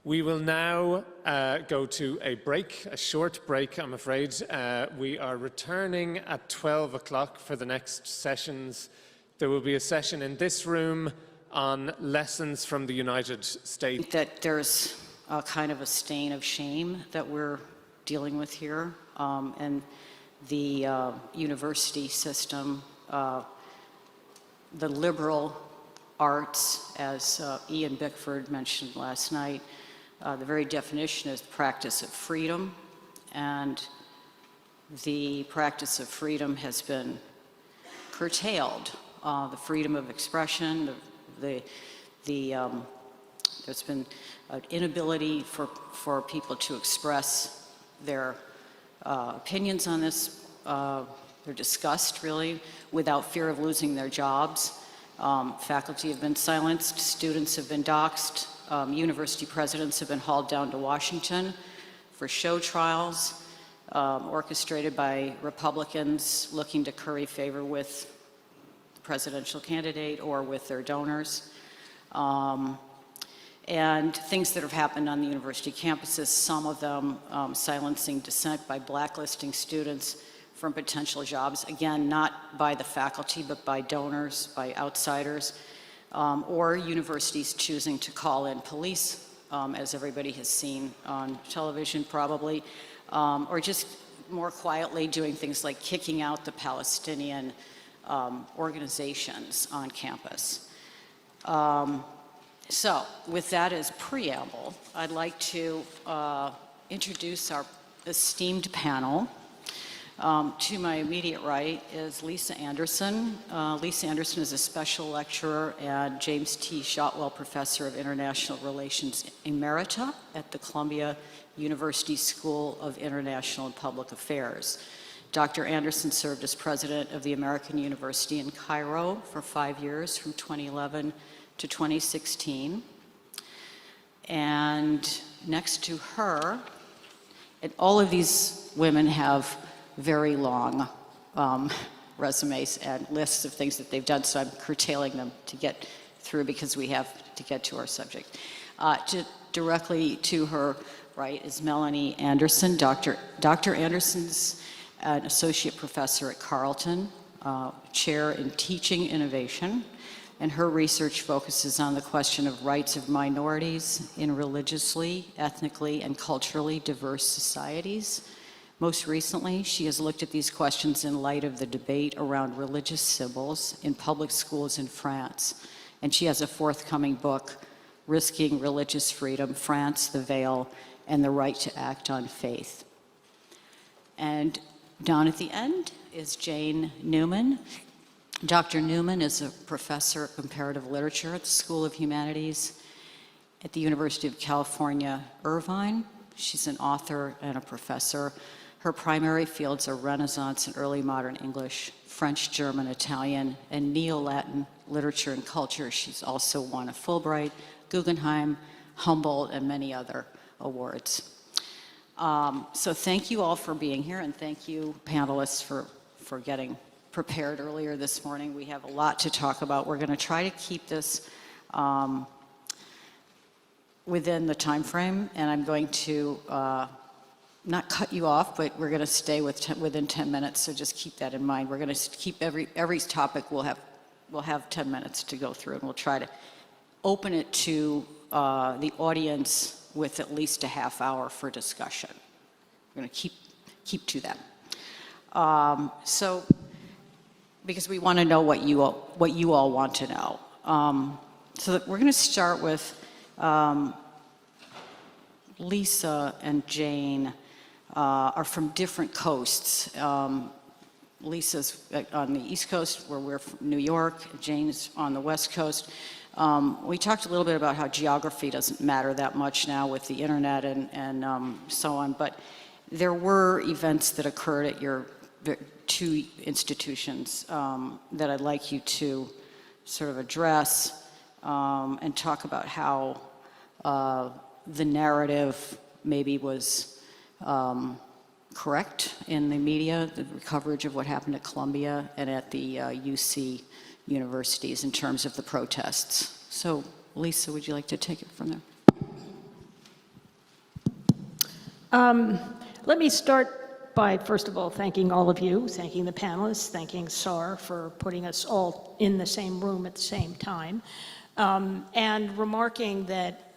We will now go to a break, a short break, I'm afraid. We are returning at 12 o'clock for the next sessions. There will be a session in this room on lessons from the United States. That there's a kind of a stain of shame that we're dealing with here, and the university system, the liberal arts, as Ian Bickford mentioned last night. The very definition is the practice of freedom, and the practice of freedom has been curtailed. The freedom of expression, there's been an inability for people to express their opinions on this. They're discussed, really, without fear of losing their jobs. Faculty have been silenced, students have been doxxed, university presidents have been hauled down to Washington for show trials, orchestrated by Republicans looking to curry favor with the presidential candidate or with their donors. And things that have happened on the university campuses, some of them silencing dissent by blacklisting students from potential jobs, again, not by the faculty, but by donors, by outsiders, or universities choosing to call in police, as everybody has seen on television probably, or just more quietly doing things like kicking out the Palestinian organizations on campus. So with that as preamble, I'd like to introduce our esteemed panel. To my immediate right is Lisa Anderson. Lisa Anderson is a special lecturer and James T. Shotwell Professor of International Relations Emerita at the Columbia University School of International and Public Affairs. Dr. Anderson served as president of the American University in Cairo for 5 years, from 2011 to 2016. And next to her, and all of these women have very long resumes and lists of things that they've done, so I'm curtailing them to get through because we have to get to our subject. Directly to her right is Melanie Anderson. Dr. Anderson's an associate professor at Carleton, chair in teaching innovation, and her research focuses on the question of rights of minorities in religiously, ethnically, and culturally diverse societies. Most recently, she has looked at these questions in light of the debate around religious symbols in public schools in France. And she has a forthcoming book, Risking Religious Freedom, France, the Veil, and the Right to Act on Faith. And down at the end is Jane Newman. Dr. Newman is a professor of comparative literature at the School of Humanities at the University of California, Irvine. She's an author and a professor. Her primary fields are Renaissance and early modern English, French, German, Italian, and Neo-Latin literature and culture. She's also won a Fulbright, Guggenheim, Humboldt, and many other awards. So thank you all for being here, and thank you, panelists, for getting prepared earlier this morning. We have a lot to talk about. We're going to try to keep this within the time frame, and I'm going to not cut you off, but we're going to stay within 10 minutes, so just keep that in mind. We're going to keep every topic we'll have 10 minutes to go through, and we'll try to open it to the audience with at least a half hour for discussion. We're going to keep to that. So, because we want to know what you all want to know. So we're going to start with Lisa and Jane are from different coasts. Lisa's on the East Coast, where we're from New York. Jane's on the West Coast. We talked a little bit about how geography doesn't matter that much now with the internet and so on, but there were events that occurred at your two institutions that I'd like you to sort of address and talk about how the narrative maybe was correct in the media, the coverage of what happened at Columbia and at the UC universities in terms of the protests. So, Lisa, would you like to take it from there? Let me start by, first of all, thanking all of you, thanking the panelists, thanking SAR for putting us all in the same room at the same time, and remarking that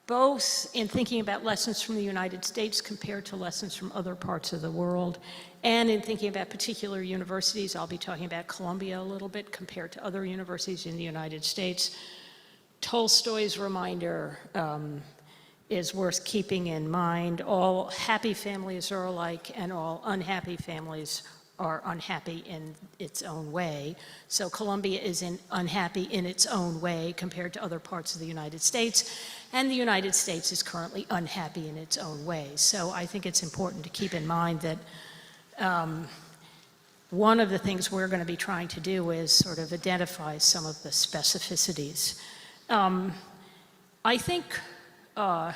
both in thinking about lessons from the United States compared to lessons from other parts of the world, and in thinking about particular universities, I'll be talking about Columbia a little bit compared to other universities in the United States, Tolstoy's reminder is worth keeping in mind. All happy families are alike, and all unhappy families are unhappy in its own way. So Columbia is unhappy in its own way compared to other parts of the United States, and the United States is currently unhappy in its own way. So I think it's important to keep in mind that one of the things we're going to be trying to do is sort of identify some of the specificities. I think, so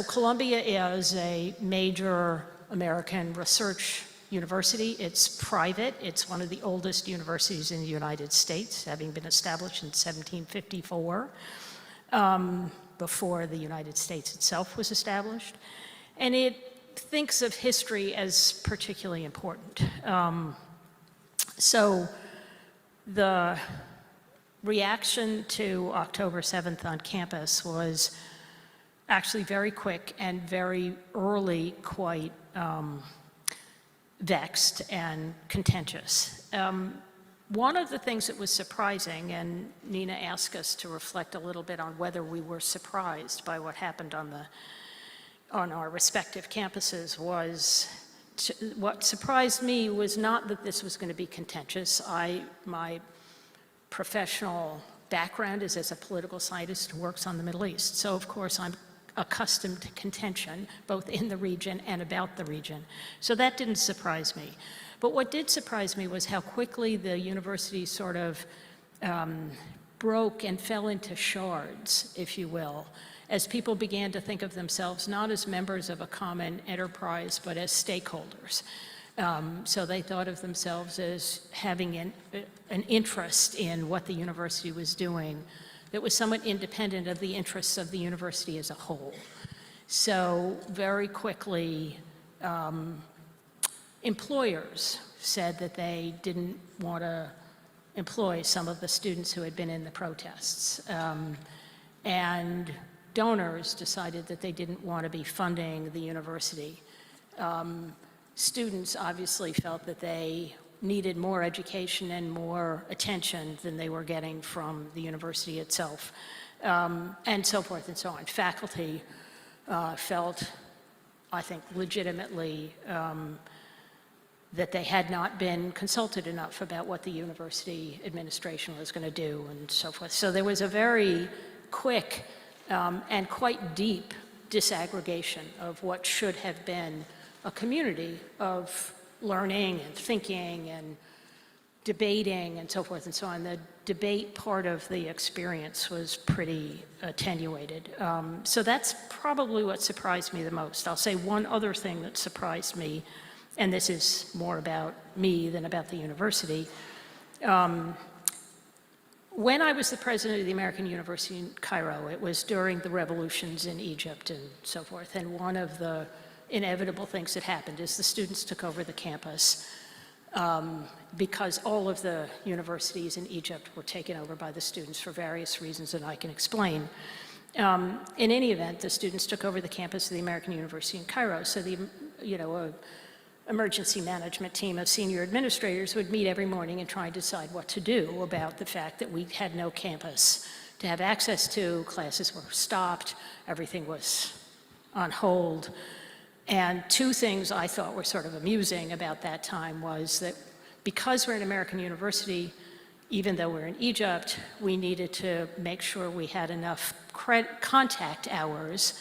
Columbia is a major American research university. It's private. It's one of the oldest universities in the United States, having been established in 1754, before the United States itself was established. And it thinks of history as particularly important. So the reaction to October 7th on campus was actually very quick and very early, quite vexed and contentious. One of the things that was surprising, and Nina asked us to reflect a little bit on whether we were surprised by what happened on our respective campuses, was what surprised me was not that this was going to be contentious. My professional background is as a political scientist who works on the Middle East. So of course I'm accustomed to contention, both in the region and about the region. So that didn't surprise me. But what did surprise me was how quickly the university sort of broke and fell into shards, if you will, as people began to think of themselves not as members of a common enterprise, but as stakeholders. So they thought of themselves as having an interest in what the university was doing that was somewhat independent of the interests of the university as a whole. So very quickly, employers said that they didn't want to employ some of the students who had been in the protests. And donors decided that they didn't want to be funding the university. Students obviously felt that they needed more education and more attention than they were getting from the university itself, and so forth and so on. Faculty felt, I think, legitimately that they had not been consulted enough about what the university administration was going to do and so forth. So there was a very quick and quite deep disaggregation of what should have been a community of learning and thinking and debating and so forth and so on. The debate part of the experience was pretty attenuated. So that's probably what surprised me the most. I'll say one other thing that surprised me, and this is more about me than about the university. When I was the president of the American University in Cairo, it was during the revolutions in Egypt and so forth, and one of the inevitable things that happened is the students took over the campus because all of the universities in Egypt were taken over by the students for various reasons that I can explain. In any event, the students took over the campus of the American University in Cairo, so the emergency management team of senior administrators would meet every morning and try and decide what to do about the fact that we had no campus to have access to, classes were stopped, everything was on hold. And two things I thought were sort of amusing about that time was that because we're an American university, even though we're in Egypt, we needed to make sure we had enough contact hours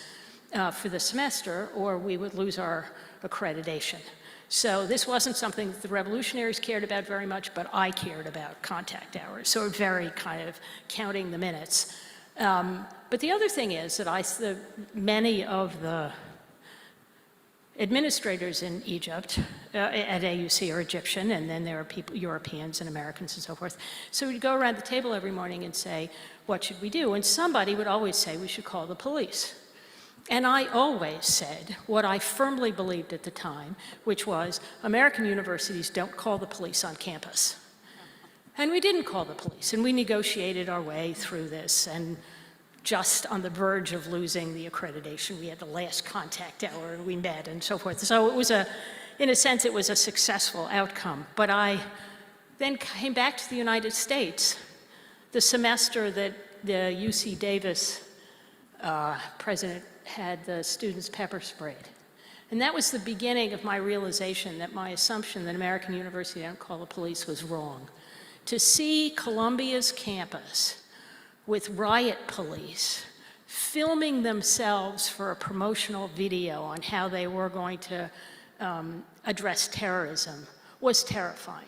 for the semester, or we would lose our accreditation. So this wasn't something that the revolutionaries cared about very much, but I cared about contact hours. So very kind of counting the minutes. But the other thing is that many of the administrators in Egypt at AUC are Egyptian, and then there are people, Europeans and Americans and so forth. So we'd go around the table every morning and say, what should we do? And somebody would always say we should call the police. And I always said what I firmly believed at the time, which was American universities don't call the police on campus. And we didn't call the police, and we negotiated our way through this, and just on the verge of losing the accreditation, we had the last contact hour, and we met, and so forth. So it was in a sense, it was a successful outcome. But I then came back to the United States the semester that the UC Davis president had the students pepper sprayed. And that was the beginning of my realization that my assumption that American University don't call the police was wrong. To see Columbia's campus with riot police filming themselves for a promotional video on how they were going to address terrorism was terrifying.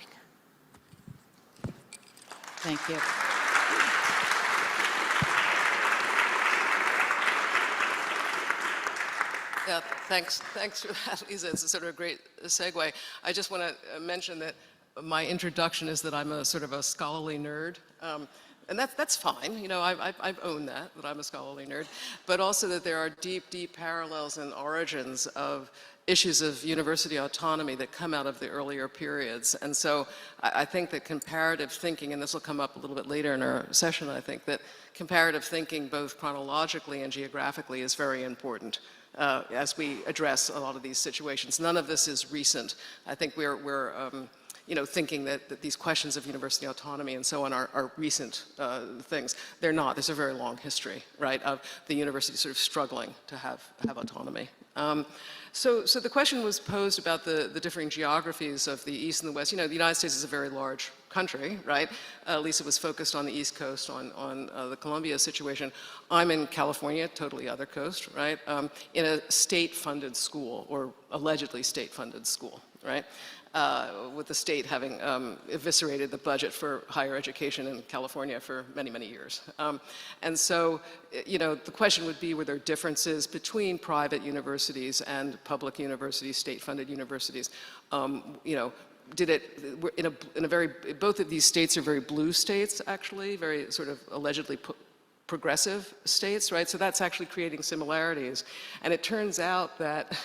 Thank you. Yeah, thanks for that, Lisa. It's a sort of a great segue. I just want to mention that my introduction is that I'm a sort of a scholarly nerd. And that's fine, you know, I've owned that I'm a scholarly nerd, but also that there are deep, deep parallels and origins of issues of university autonomy that come out of the earlier periods. And so I think that comparative thinking, and this will come up a little bit later in our session, I think that comparative thinking both chronologically and geographically is very important as we address a lot of these situations. None of this is recent. I think we're you know, thinking that these questions of university autonomy and so on are recent things. They're not. There's a very long history, right, of the university sort of struggling to have autonomy. So the question was posed about the differing geographies of the East and the West. You know, the United States is a very large country, right? Lisa was focused on the East Coast, on the Columbia situation. I'm in California, totally other coast, right? In a state-funded school, or allegedly state-funded school, right? With the state having eviscerated the budget for higher education in California for many, many years. And so, you know, the question would be, were there differences between private universities and public universities, state-funded universities? You know, did it, in a very, both of these states are very blue states, actually, very sort of allegedly progressive states, right? So that's actually creating similarities. And it turns out that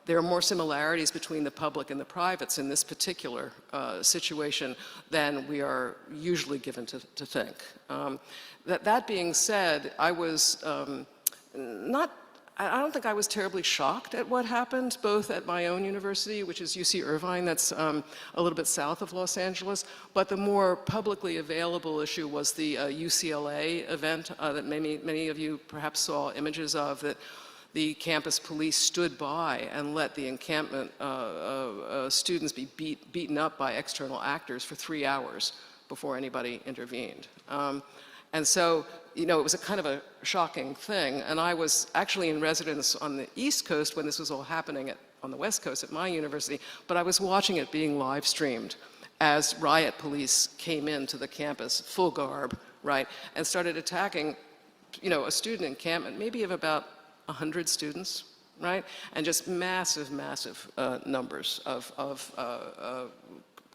there are more similarities between the public and the privates in this particular situation than we are usually given to think. That being said, I was I don't think I was terribly shocked at what happened, both at my own university, which is UC Irvine, that's a little bit south of Los Angeles, but the more publicly available issue was the UCLA event that many of you perhaps saw images of, that the campus police stood by and let the encampment students be beaten up by external actors for 3 hours before anybody intervened. And so, you know, it was a kind of a shocking thing. And I was actually in residence on the East Coast when this was all happening on the West Coast at my university, but I was watching it being live streamed as riot police came into the campus, full garb, right, and started attacking, you know, a student encampment, maybe of about 100 students, right? And just massive, massive numbers of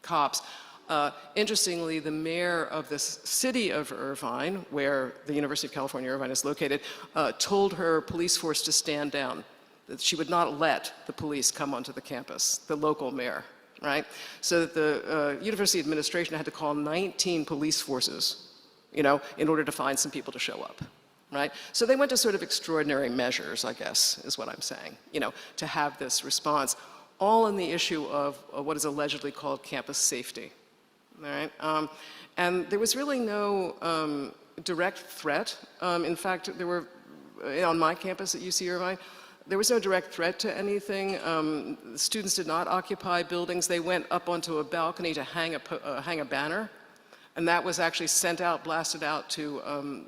cops. Interestingly, the mayor of this city of Irvine, where the University of California, Irvine is located, told her police force to stand down, that she would not let the police come onto the campus, the local mayor, right? So that the university administration had to call 19 police forces, you know, in order to find some people to show up. Right? So they went to sort of extraordinary measures, I guess, is what I'm saying, you know, to have this response, all in the issue of what is allegedly called campus safety, all right? And there was really no direct threat. In fact, there were, on my campus at UC Irvine, there was no direct threat to anything. Students did not occupy buildings. They went up onto a balcony to hang a banner. And that was actually sent out, blasted out to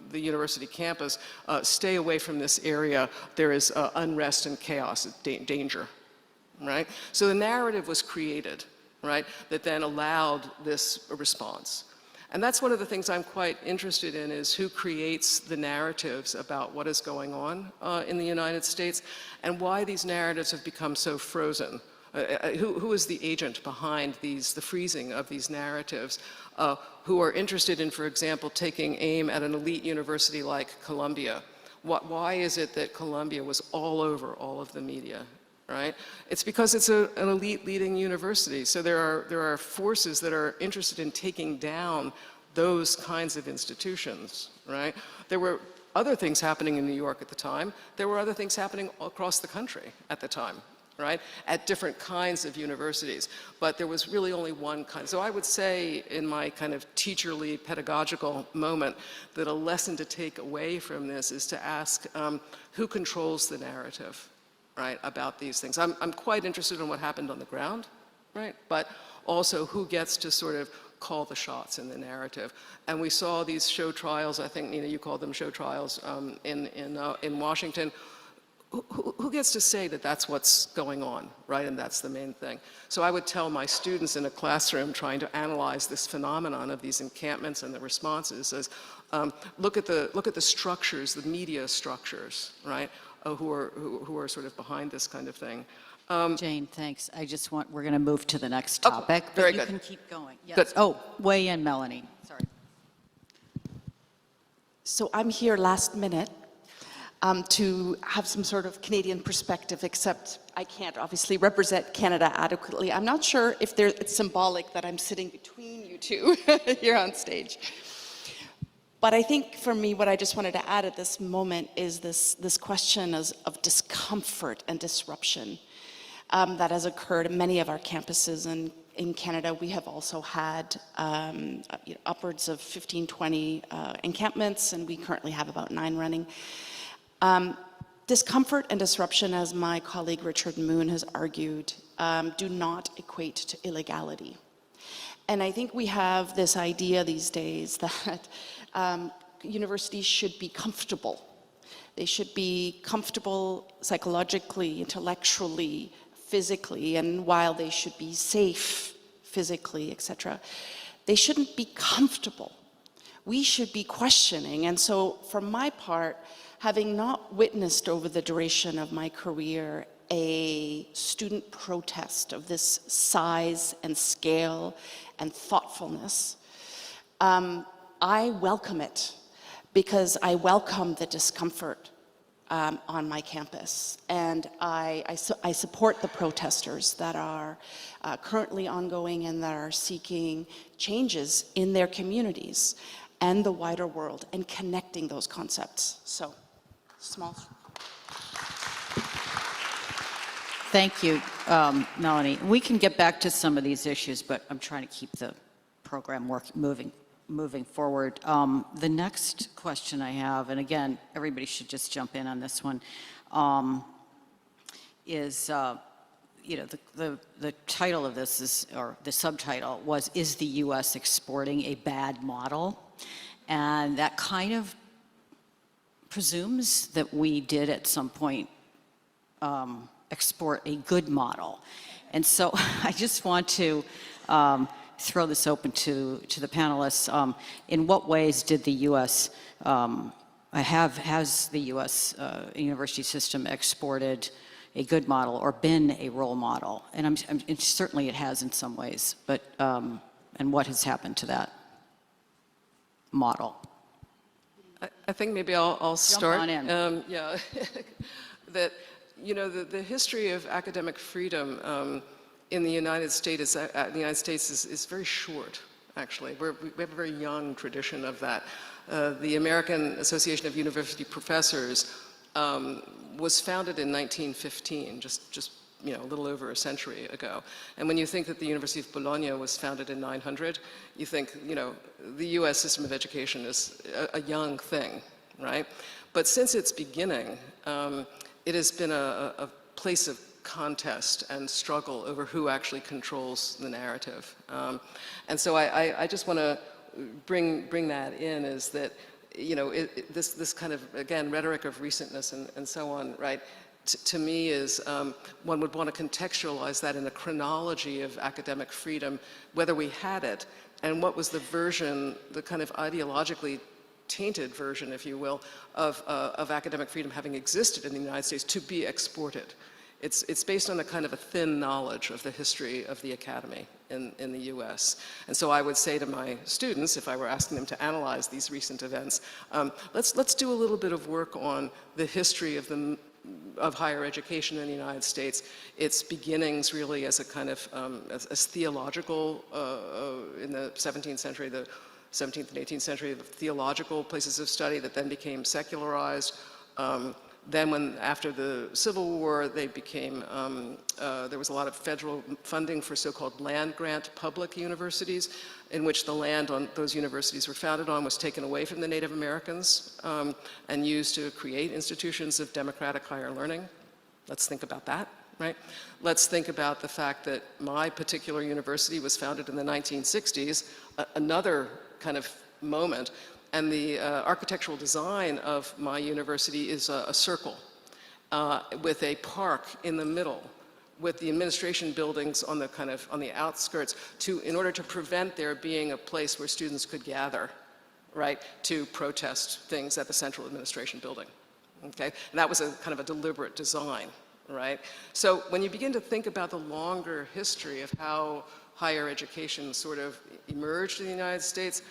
the university campus. Stay away from this area. There is unrest and chaos, danger, right? So the narrative was created, right, that then allowed this response. And that's one of the things I'm quite interested in, is who creates the narratives about what is going on in the United States and why these narratives have become so frozen. Who is the agent behind the freezing of these narratives, who are interested in, for example, taking aim at an elite university like Columbia, Why is it that Columbia was all over all of the media, right? It's because it's an elite leading university. So there are forces that are interested in taking down those kinds of institutions, right? There were other things happening in New York at the time. There were other things happening across the country at the time, right? At different kinds of universities. But there was really only one kind. So I would say in my kind of teacherly pedagogical moment that a lesson to take away from this is to ask who controls the narrative, right, about these things. I'm quite interested in what happened on the ground, right? But also who gets to sort of call the shots in the narrative. And we saw these show trials, I think, Nina, you called them show trials in Washington. Who gets to say that that's what's going on, right? And that's the main thing. So I would tell my students in a classroom trying to analyze this phenomenon of these encampments and the responses as, look at the structures, the media structures, right? Who are sort of behind this kind of thing. Jane, thanks. We're going to move to the next topic. Okay, very but good. You can keep going. Yes. Good. Oh, weigh in, Melanie. Sorry. So I'm here last minute to have some sort of Canadian perspective, except I can't obviously represent Canada adequately. I'm not sure if it's symbolic that I'm sitting between you two here on stage. But I think for me, what I just wanted to add at this moment is this question of discomfort and disruption that has occurred in many of our campuses. And in Canada, we have also had upwards of 15, 20 encampments, and we currently have about 9 running. Discomfort and disruption, as my colleague Richard Moon has argued, do not equate to illegality. And I think we have this idea these days that universities should be comfortable. They should be comfortable psychologically, intellectually, physically, and while they should be safe physically, etc., they shouldn't be comfortable. We should be questioning. And so for my part, having not witnessed over the duration of my career a student protest of this size and scale and thoughtfulness, I welcome it because I welcome the discomfort on my campus. And I support the protesters that are currently ongoing and that are seeking changes in their communities and the wider world and connecting those concepts. So, small. Thank you, Melanie. We can get back to some of these issues, but I'm trying to keep the program moving forward. The next question I have, and again, everybody should just jump in on this one, is, the title of this is, or the subtitle was, "Is the U.S. exporting a bad model?" And that kind of presumes that we did at some point export a good model. And so I just want to throw this open to the panelists. In what ways did the U.S. Has the U.S. university system exported a good model or been a role model? And certainly it has in some ways, but and what has happened to that model? I think maybe I'll start. Jump on in. Yeah, that the history of academic freedom in the United States is very short. Actually, we have a very young tradition of that. The American Association of University Professors was founded in 1915, just a little over a century ago. And when you think that the University of Bologna was founded in 900, you think, the US system of education is a young thing, right? But since its beginning, it has been a place of contest and struggle over who actually controls the narrative. And so I just want to bring that in, is that, this kind of, again, rhetoric of recentness and so on, right? To me is, one would want to contextualize that in a chronology of academic freedom, whether we had it, and what was the version, the kind of ideologically tainted version, if you will, of academic freedom having existed in the United States to be exported. It's based on a kind of a thin knowledge of the history of the academy in the US. And so I would say to my students, if I were asking them to analyze these recent events, let's do a little bit of work on the history of higher education in the United States, its beginnings really as a kind of as theological in the 17th century, the 17th and 18th century, the theological places of study that then became secularized. Then after the Civil War, they became, there was a lot of federal funding for so-called land-grant public universities, in which the land on those universities were founded on was taken away from the Native Americans and used to create institutions of democratic higher learning. Let's think about that, right? Let's think about the fact that my particular university was founded in the 1960s, another kind of moment. And the architectural design of my university is a circle with a park in the middle, with the administration buildings on the outskirts, in order to prevent there being a place where students could gather, right, to protest things at the central administration building. Okay, and that was a kind of a deliberate design, right? So when you begin to think about the longer history of how higher education sort of emerged in the United States,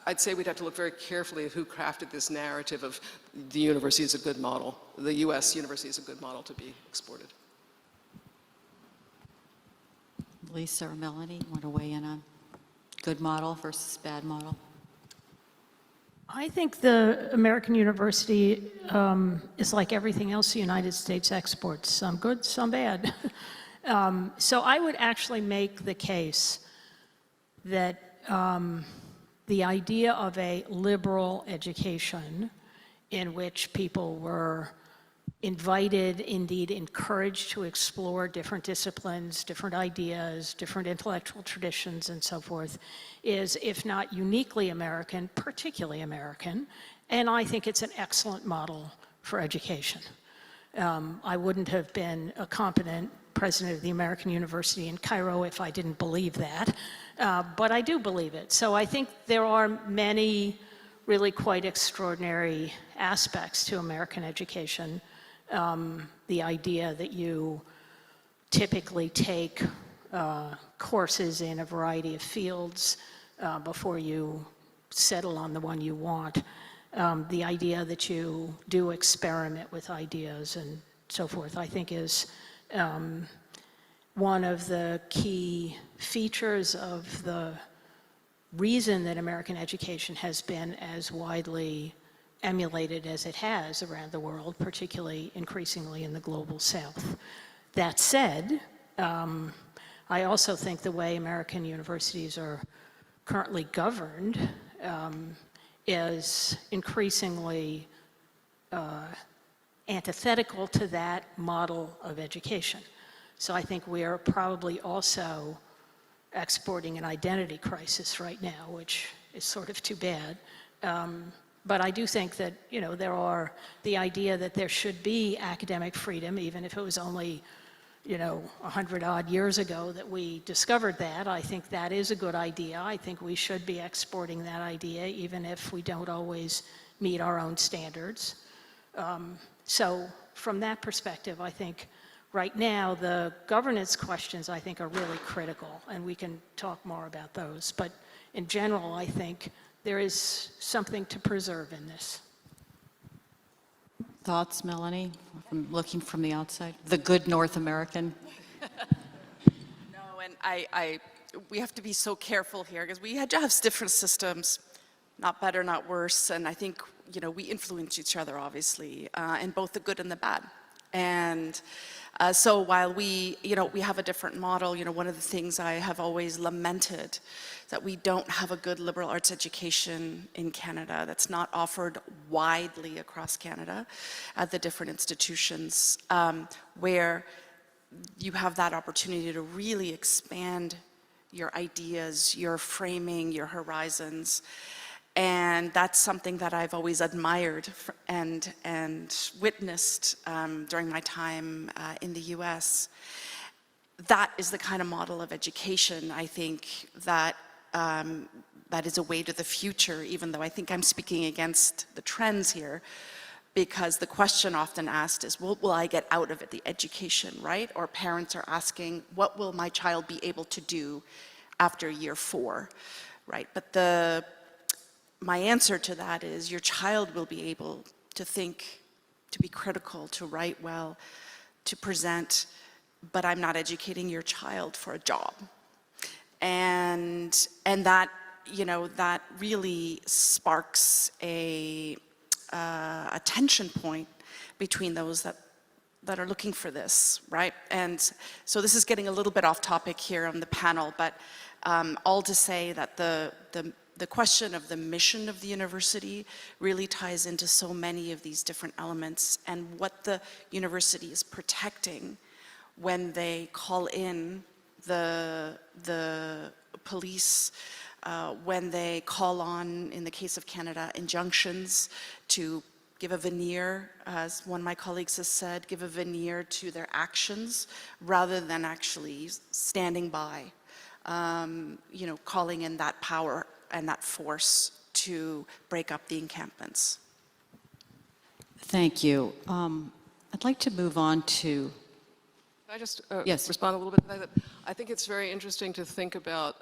I'd say we'd have to look very carefully at who crafted this narrative of the university is a good model, the US university is a good model to be exported. Lisa or Melanie, want to weigh in on good model versus bad model? I think the American university is like everything else the United States exports, some good, some bad. So I would actually make the case that the idea of a liberal education in which people were invited, indeed encouraged to explore different disciplines, different ideas, different intellectual traditions, and so forth, is, if not uniquely American, particularly American, and I think it's an excellent model for education. I wouldn't have been a competent president of the American University in Cairo if I didn't believe that, but I do believe it. So I think there are many really quite extraordinary aspects to American education. The idea that you typically take courses in a variety of fields before you settle on the one you want. The idea that you do experiment with ideas and so forth, I think is one of the key features of the reason that American education has been as widely emulated as it has around the world, particularly increasingly in the global South. That said, I also think the way American universities are currently governed is increasingly antithetical to that model of education. So I think we are probably also exporting an identity crisis right now, which is sort of too bad. But I do think that, you know, there are the idea that there should be academic freedom, even if it was only, you know, 100-odd years ago that we discovered that. I think that is a good idea. I think we should be exporting that idea, even if we don't always meet our own standards. So from that perspective, I think right now the governance questions, I think, are really critical, and we can talk more about those. But in general, I think there is something to preserve in this. Thoughts, Melanie, from looking from the outside? The good North American? No, and we have to be so careful here because we have different systems, not better, not worse, and I think, you know, we influence each other, obviously, in both the good and the bad. And so while we have a different model, you know, one of the things I have always lamented is that we don't have a good liberal arts education in Canada that's not offered widely across Canada at the different institutions, where you have that opportunity to really expand your ideas, your framing, your horizons. And that's something that I've always admired and witnessed during my time in the US. That is the kind of model of education, I think, that is a way to the future, even though I think I'm speaking against the trends here. because the question often asked is, what will I get out of it, the education, right? Or parents are asking, what will my child be able to do after year 4, right? But my answer to that is your child will be able to think, to be critical, to write well, to present, but I'm not educating your child for a job. And that, you know, that really sparks a tension point between those that are looking for this, right? And so this is getting a little bit off topic here on the panel, but all to say that the question of the mission of the university really ties into so many of these different elements, and what the university is protecting when they call in the police, when they call on, in the case of Canada, injunctions to give a veneer, as one of my colleagues has said, give a veneer to their actions rather than actually standing by, you know, calling in that power and that force to break up the encampments. Thank you. I'd like to move on to, Can I just Yes. respond a little bit to that? I think it's very interesting to think about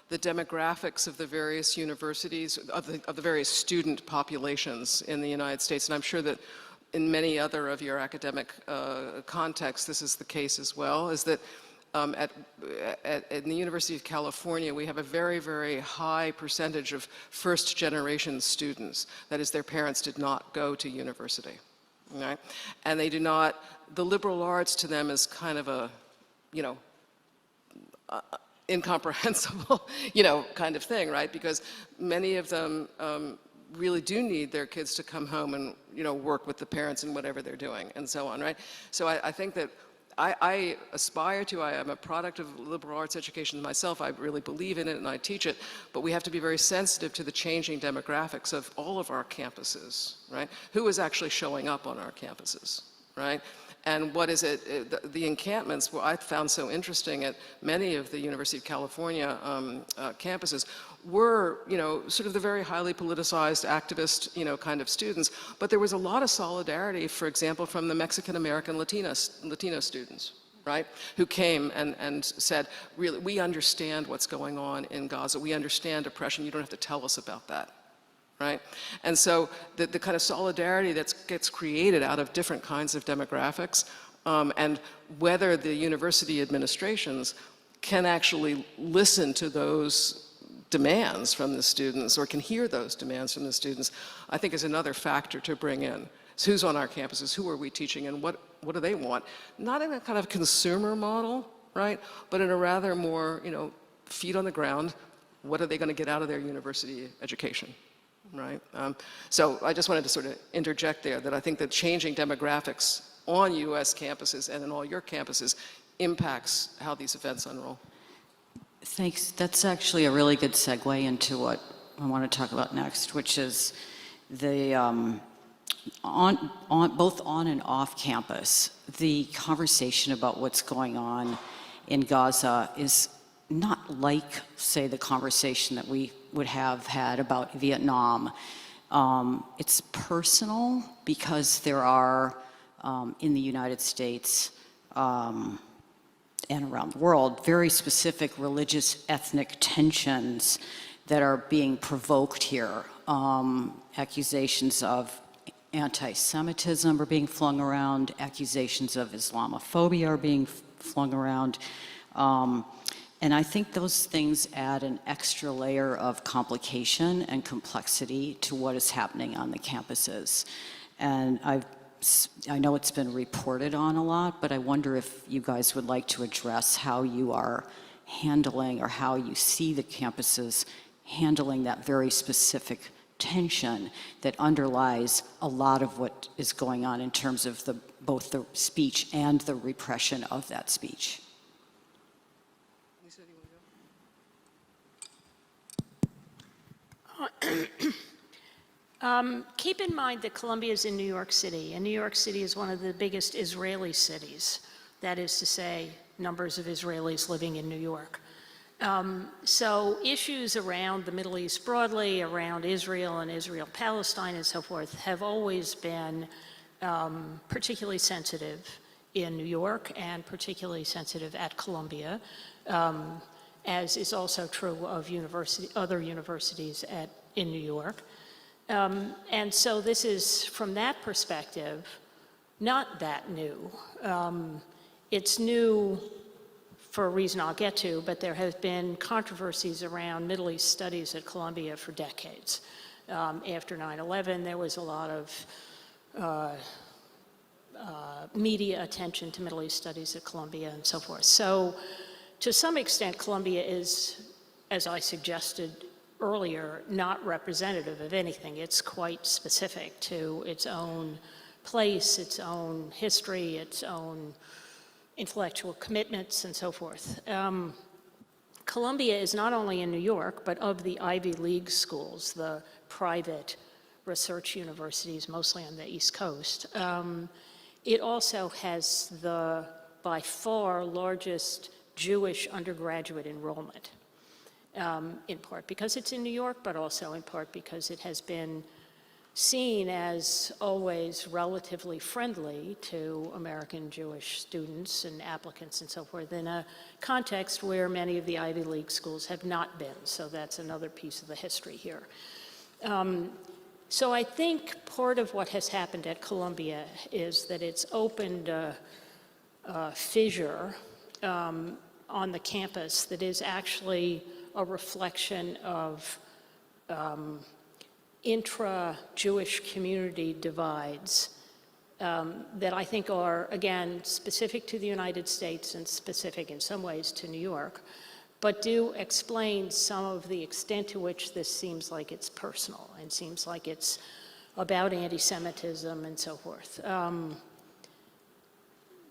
the demographics of the various universities, of the various student populations in the United States, and I'm sure that in many other of your academic contexts this is the case as well, is that in the University of California, we have a very, very high percentage of first-generation students. That is, their parents did not go to university, right? And they do not, the liberal arts to them is kind of a, you know, incomprehensible, you know, kind of thing, right? Because many of them really do need their kids to come home and, you know, work with the parents in whatever they're doing and so on, right? So I think that I aspire to, I am a product of liberal arts education myself, I really believe in it and I teach it, but we have to be very sensitive to the changing demographics of all of our campuses, right? Who is actually showing up on our campuses, right? And what is it, the encampments, what I found so interesting at many of the University of California campuses were, you know, sort of the very highly politicized activist, you know, kind of students, but there was a lot of solidarity, for example, from the Mexican-American Latino students, right, who came and said, really, we understand what's going on in Gaza, we understand oppression, you don't have to tell us about that. Right? And so the kind of solidarity that gets created out of different kinds of demographics, and whether the university administrations can actually listen to those demands from the students or can hear those demands from the students, I think is another factor to bring in. So who's on our campuses, who are we teaching, and what do they want? Not in a kind of consumer model, right? But in a rather more, you know, feet on the ground, what are they going to get out of their university education? Right? So I just wanted to sort of interject there that I think that changing demographics on US campuses and in all your campuses impacts how these events unroll. thanks. That's actually a really good segue into what I want to talk about next, which is the both on and off campus, the conversation about what's going on in Gaza is not like, say, the conversation that we would have had about Vietnam. It's personal because there are, in the United States and around the world, very specific religious ethnic tensions that are being provoked here. Accusations of anti-Semitism are being flung around, accusations of Islamophobia are being flung around. And I think those things add an extra layer of complication and complexity to what is happening on the campuses. And I know it's been reported on a lot, but I wonder if you guys would like to address how you are handling or how you see the campuses handling that very specific tension that underlies a lot of what is going on in terms of both the speech and the repression of that speech. Keep in mind that Columbia is in New York City, and New York City is one of the biggest Israeli cities. That is to say, numbers of Israelis living in New York. So issues around the Middle East broadly, around Israel and Israel-Palestine and so forth, have always been particularly sensitive in New York and particularly sensitive at Columbia, as is also true of other universities in New York. And so this is, from that perspective, not that new. It's new for a reason I'll get to, but there have been controversies around Middle East studies at Columbia for decades. After 9/11, there was a lot of media attention to Middle East studies at Columbia and so forth. So to some extent, Columbia is, as I suggested earlier, not representative of anything. It's quite specific to its own place, its own history, its own intellectual commitments, and so forth. Columbia is not only in New York, but of the Ivy League schools, the private research universities, mostly on the East Coast. It also has the, by far, largest Jewish undergraduate enrollment, in part because it's in New York, but also in part because it has been seen as always relatively friendly to American Jewish students and applicants and so forth in a context where many of the Ivy League schools have not been. So that's another piece of the history here. So I think part of what has happened at Columbia is that it's opened a fissure on the campus that is actually a reflection of intra-Jewish community divides that I think are, again, specific to the United States and specific in some ways to New York, but do explain some of the extent to which this seems like it's personal and seems like it's about anti-Semitism and so forth.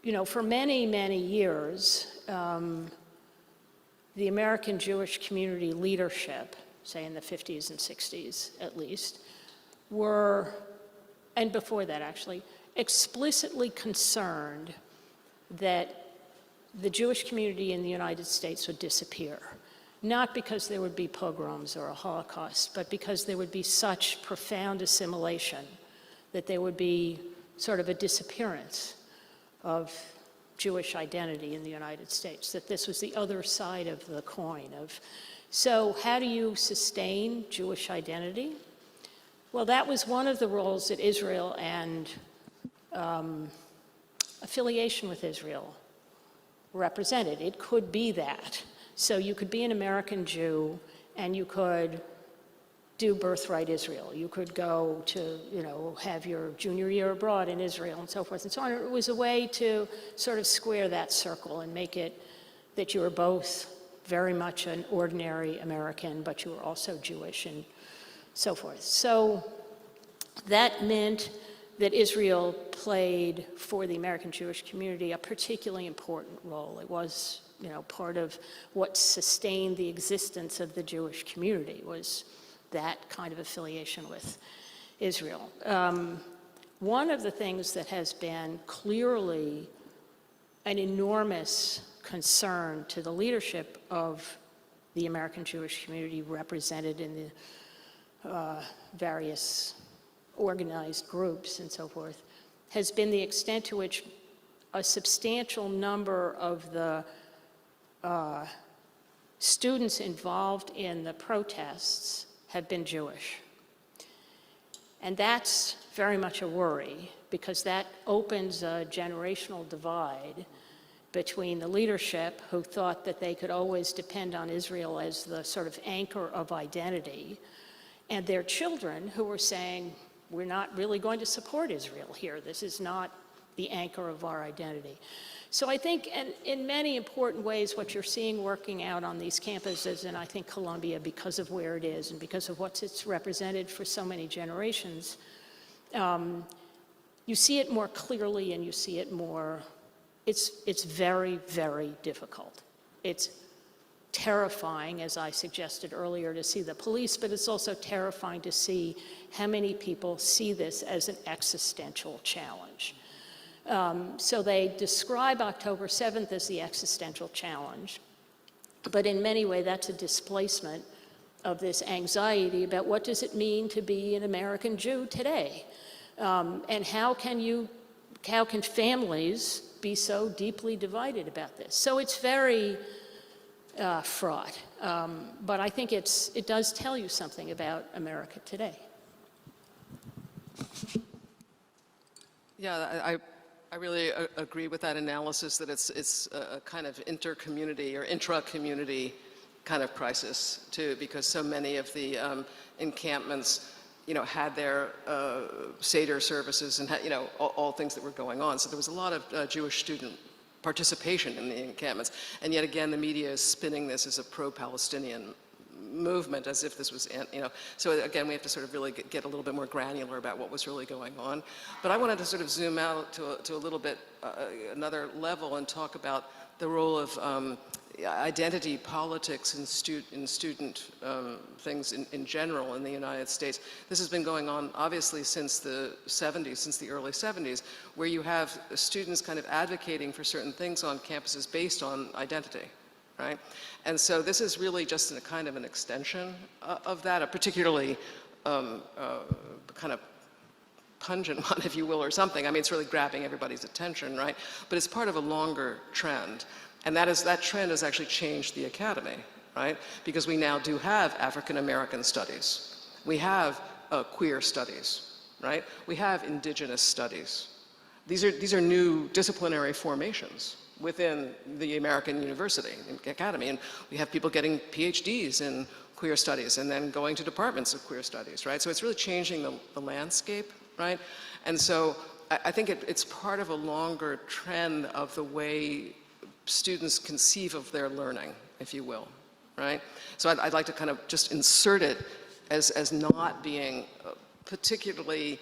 You know, for many, many years, the American Jewish community leadership, say in the 50s and 60s at least, were, and before that actually, explicitly concerned that the Jewish community in the United States would disappear. Not because there would be pogroms or a Holocaust, but because there would be such profound assimilation that there would be sort of a disappearance of Jewish identity in the United States, that this was the other side of the coin of, so how do you sustain Jewish identity? Well, that was one of the roles that Israel and affiliation with Israel represented. It could be that. So you could be an American Jew and you could do Birthright Israel. You could go to, you know, have your junior year abroad in Israel and so forth and so on. It was a way to sort of square that circle and make it that you were both very much an ordinary American, but you were also Jewish and so forth. So that meant that Israel played for the American Jewish community a particularly important role. It was, you know, part of what sustained the existence of the Jewish community was that kind of affiliation with Israel. One of the things that has been clearly an enormous concern to the leadership of the American Jewish community represented in the various organized groups and so forth, has been the extent to which a substantial number of the students involved in the protests have been Jewish. And that's very much a worry, because that opens a generational divide between the leadership, who thought that they could always depend on Israel as the sort of anchor of identity, and their children, who were saying, we're not really going to support Israel here. This is not the anchor of our identity. So I think, and in many important ways, what you're seeing working out on these campuses, and I think Columbia, because of where it is and because of what it's represented for so many generations, you see it more clearly and you see it more, it's very, very difficult. It's terrifying, as I suggested earlier, to see the police, but it's also terrifying to see how many people see this as an existential challenge. So they describe October 7th as the existential challenge. But in many ways, that's a displacement of this anxiety about what does it mean to be an American Jew today? And how can families be so deeply divided about this? So it's very fraught. But I think it does tell you something about America today. Yeah, I really agree with that analysis that it's a kind of inter-community or intra-community kind of crisis too, because so many of the encampments, had their Seder services and had, all things that were going on. So there was a lot of Jewish student participation in the encampments, and yet again the media is spinning this as a pro-Palestinian movement, as if this was, so again, we have to sort of really get a little bit more granular about what was really going on. But I wanted to sort of zoom out to a little bit, another level, and talk about the role of identity politics in student things in general in the United States. This has been going on, obviously, since the 70s, since the early 70s, where you have students kind of advocating for certain things on campuses based on identity. Right? And so this is really just a kind of an extension of that, a particularly kind of pungent one, if you will, or something. I mean, it's really grabbing everybody's attention, right? But it's part of a longer trend. And that trend has actually changed the academy, right? Because we now do have African American studies. We have queer studies, right? We have indigenous studies. These are new disciplinary formations within the American University Academy, and we have people getting PhDs in queer studies and then going to departments of queer studies, right? So it's really changing the landscape, right? And so I think it's part of a longer trend of the way students conceive of their learning, if you will, right? So I'd like to kind of just insert it as not being particularly,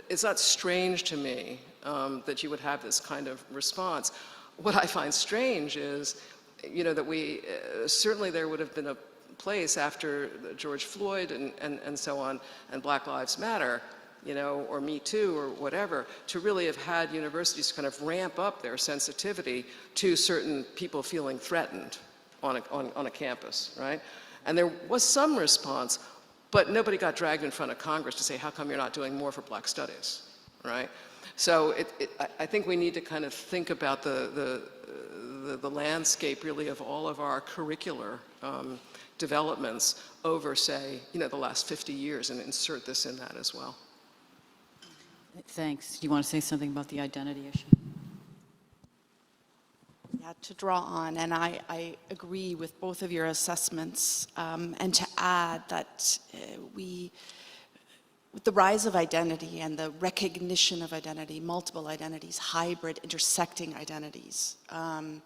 it's not strange to me that you would have this kind of response. What I find strange is, that we, certainly there would have been a place after George Floyd and so on, and Black Lives Matter, or Me Too or whatever, to really have had universities kind of ramp up their sensitivity to certain people feeling threatened on a campus, right? And there was some response, but nobody got dragged in front of Congress to say, how come you're not doing more for Black studies, right? So I think we need to kind of think about the landscape really of all of our curricular developments over, say, the last 50 years, and insert this in that as well. Thanks. Do you want to say something about the identity issue? Yeah, to draw on, and I agree with both of your assessments, and to add that with the rise of identity and the recognition of identity, multiple identities, hybrid, intersecting identities, and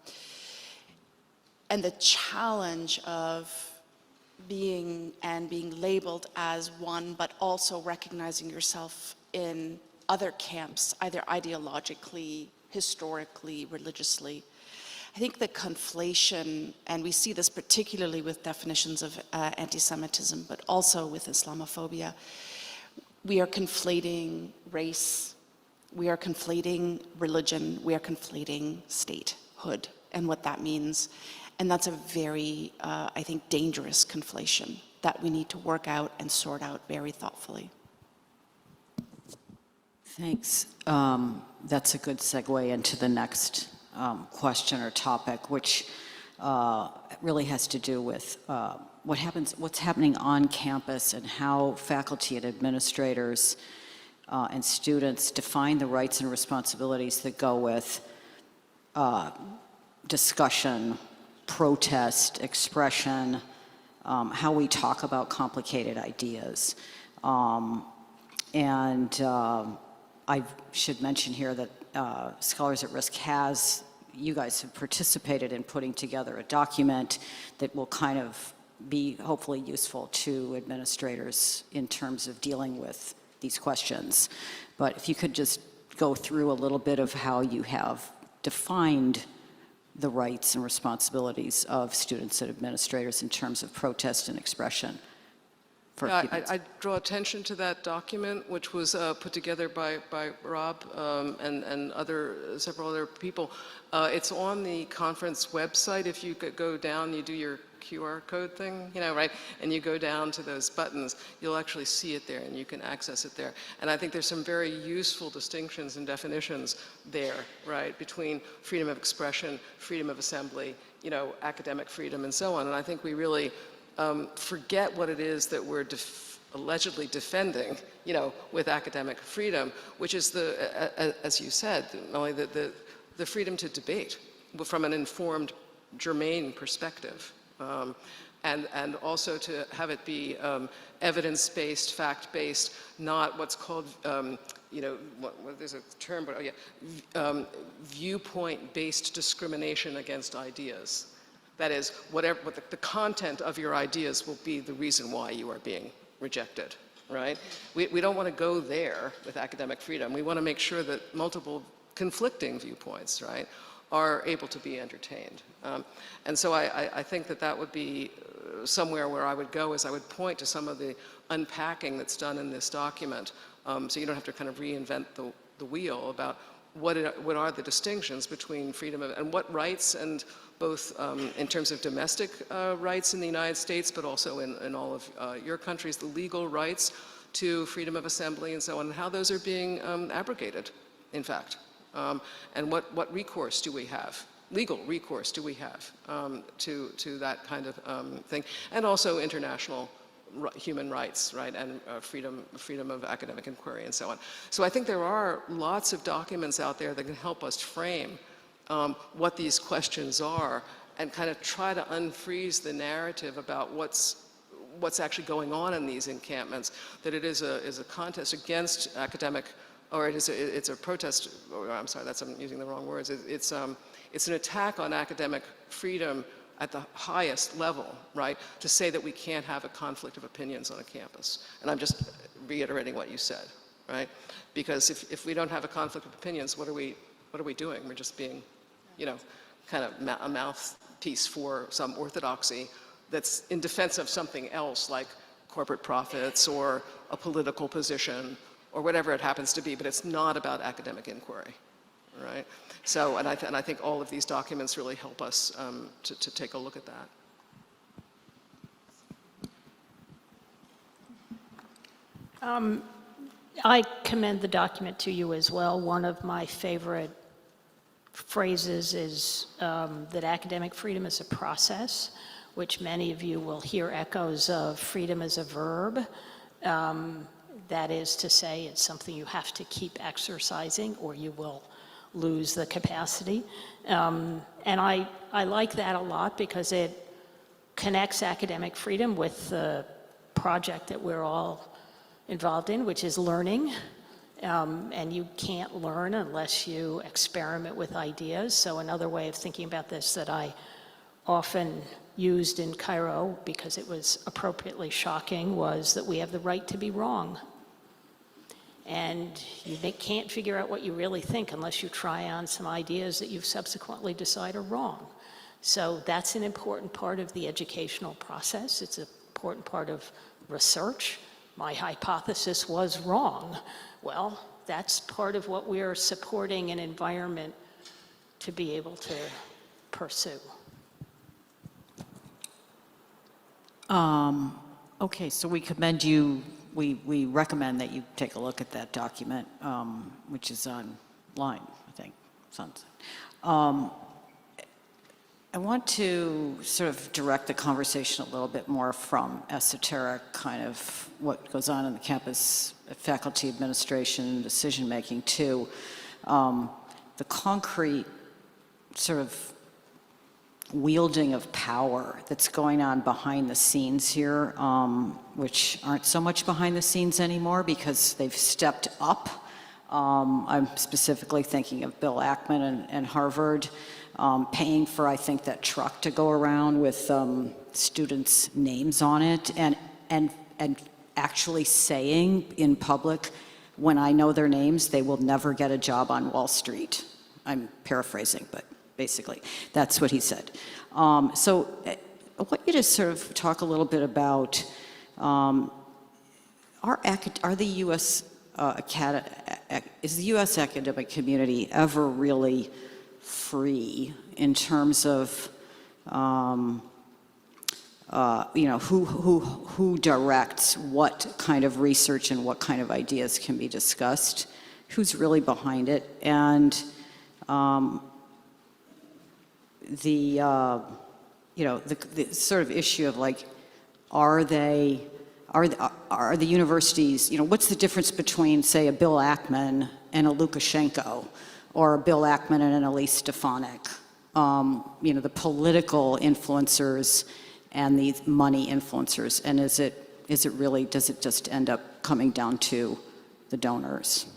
the challenge of being labeled as one, but also recognizing yourself in other camps, either ideologically, historically, religiously. I think the conflation, and we see this particularly with definitions of anti-Semitism, but also with Islamophobia, we are conflating race, we are conflating religion, we are conflating statehood and what that means. And that's a very, I think, dangerous conflation that we need to work out and sort out very thoughtfully. Thanks. That's a good segue into the next question or topic, which really has to do with what's happening on campus and how faculty and administrators and students define the rights and responsibilities that go with discussion, protest, expression, how we talk about complicated ideas. I should mention here that Scholars at Risk you guys have participated in putting together a document that will kind of be hopefully useful to administrators in terms of dealing with these questions. But if you could just go through a little bit of how you have defined the rights and responsibilities of students and administrators in terms of protest and expression. for Yeah, people. I draw attention to that document, which was put together by Rob and several other people. It's on the conference website. If you could go down, you do your QR code thing, right? And you go down to those buttons, you'll actually see it there and you can access it there. And I think there's some very useful distinctions and definitions there, right? Between freedom of expression, freedom of assembly, academic freedom and so on. And I think we really forget what it is that we're allegedly defending, with academic freedom, which is as you said, Melanie, the freedom to debate from an informed, germane perspective. And also to have it be evidence-based, fact-based, not what's called, there's a term, but viewpoint-based discrimination against ideas. That is, what the content of your ideas will be the reason why you are being rejected, right? We don't want to go there with academic freedom. We want to make sure that multiple conflicting viewpoints, right, are able to be entertained. And so I think that would be somewhere where I would go, is I would point to some of the unpacking that's done in this document, so you don't have to kind of reinvent the wheel about what are the distinctions between freedom of, and what rights, and both in terms of domestic rights in the United States, but also in all of your countries, the legal rights to freedom of assembly and so on, and how those are being abrogated, in fact. And what recourse do we have? Legal recourse do we have to that kind of thing? And also international human rights, right, and freedom of academic inquiry and so on. So I think there are lots of documents out there that can help us frame what these questions are and kind of try to unfreeze the narrative about what's actually going on in these encampments, that it is a contest against academic, or it's a protest, I'm sorry, I'm using the wrong words. It's an attack on academic freedom at the highest level, right, to say that we can't have a conflict of opinions on a campus. And I'm just reiterating what you said, right? Because if we don't have a conflict of opinions, what are we doing? We're just being, kind of a mouthpiece for some orthodoxy that's in defense of something else, like corporate profits or a political position or whatever it happens to be, but it's not about academic inquiry, right? So, and I think all of these documents really help us to take a look at that. I commend the document to you as well. One of my favorite phrases is that academic freedom is a process, which many of you will hear echoes of freedom as a verb. That is to say, it's something you have to keep exercising or you will lose the capacity. And I like that a lot because it connects academic freedom with the project that we're all involved in, which is learning. And you can't learn unless you experiment with ideas. So another way of thinking about this that I often used in Cairo, because it was appropriately shocking, was that we have the right to be wrong. And you can't figure out what you really think unless you try on some ideas that you've subsequently decide are wrong. So that's an important part of the educational process. It's an important part of research. My hypothesis was wrong. Well, that's part of what we're supporting an environment to be able to pursue. Okay, so we commend you, we recommend that you take a look at that document, which is online, I think. I want to sort of direct the conversation a little bit more from esoteric kind of what goes on in the campus faculty administration decision-making to the concrete sort of wielding of power that's going on behind the scenes here, which aren't so much behind the scenes anymore because they've stepped up. I'm specifically thinking of Bill Ackman and Harvard paying for, I think, that truck to go around with students' names on it and actually saying in public, when I know their names, they will never get a job on Wall Street. I'm paraphrasing, but basically, that's what he said. So I want you to sort of talk a little bit about are the U.S. Is the U.S. academic community ever really free in terms of, who directs what kind of research and what kind of ideas can be discussed? Who's really behind it? And the sort of issue of like, are the universities, what's the difference between, say, a Bill Ackman and a Lukashenko, or a Bill Ackman and an Elise Stefanik? The political influencers and the money influencers, and does it just end up coming down to the donors?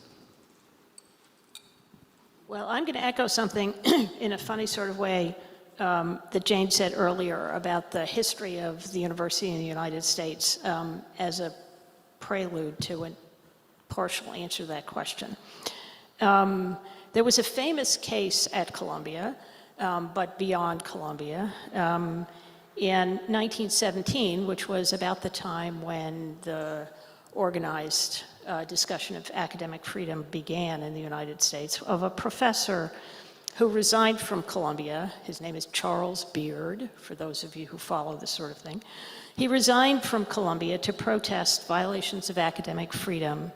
Well, I'm going to echo something in a funny sort of way that Jane said earlier about the history of the university in the United States as a prelude to a partial answer to that question. There was a famous case at Columbia, but beyond Columbia, in 1917, which was about the time when the organized discussion of academic freedom began in the United States, of a professor who resigned from Columbia. His name is Charles Beard, for those of you who follow this sort of thing. He resigned from Columbia to protest violations of academic freedom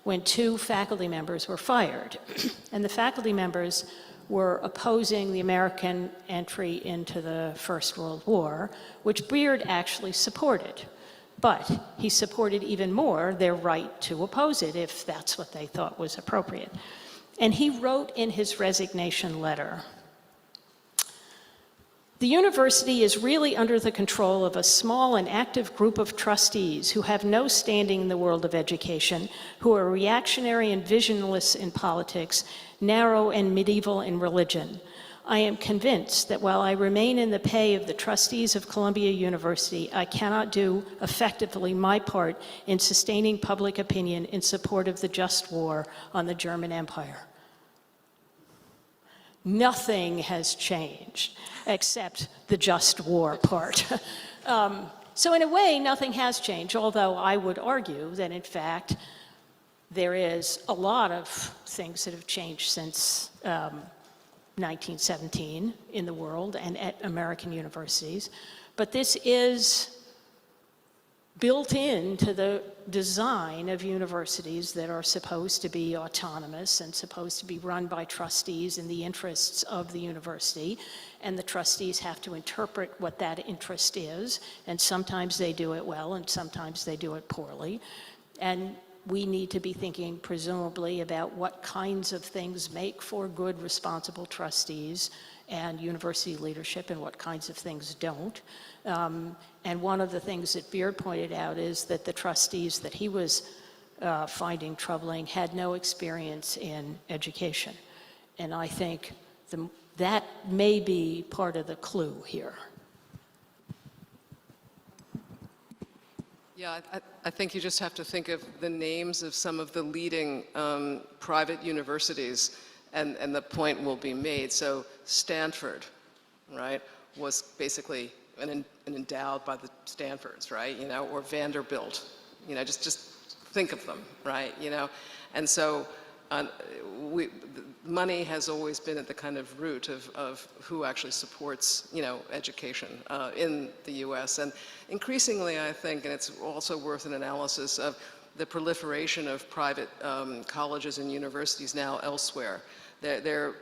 when 2 faculty members were fired. And the faculty members were opposing the American entry into the First World War, which Beard actually supported. But he supported even more their right to oppose it if that's what they thought was appropriate. And he wrote in his resignation letter, "The university is really under the control of a small and active group of trustees who have no standing in the world of education, who are reactionary and visionless in politics, narrow and medieval in religion. I am convinced that while I remain in the pay of the trustees of Columbia University, I cannot do effectively my part in sustaining public opinion in support of the just war on the German Empire." Nothing has changed except the just war part. So in a way, nothing has changed, although I would argue that in fact, there is a lot of things that have changed since 1917 in the world and at American universities. But this is built into the design of universities that are supposed to be autonomous and supposed to be run by trustees in the interests of the university. And the trustees have to interpret what that interest is. And sometimes they do it well, and sometimes they do it poorly. And we need to be thinking presumably about what kinds of things make for good, responsible trustees and university leadership and what kinds of things don't. And one of the things that Beard pointed out is that the trustees that he was finding troubling had no experience in education. And I think that may be part of the clue here. Yeah, I think you just have to think of the names of some of the leading private universities, and the point will be made. So Stanford, right, was basically an endowed by the Stanfords, right, or Vanderbilt, just think of them, right, and so money has always been at the kind of root of who actually supports, education in the U.S. And increasingly, I think, and it's also worth an analysis of the proliferation of private colleges and universities now elsewhere. There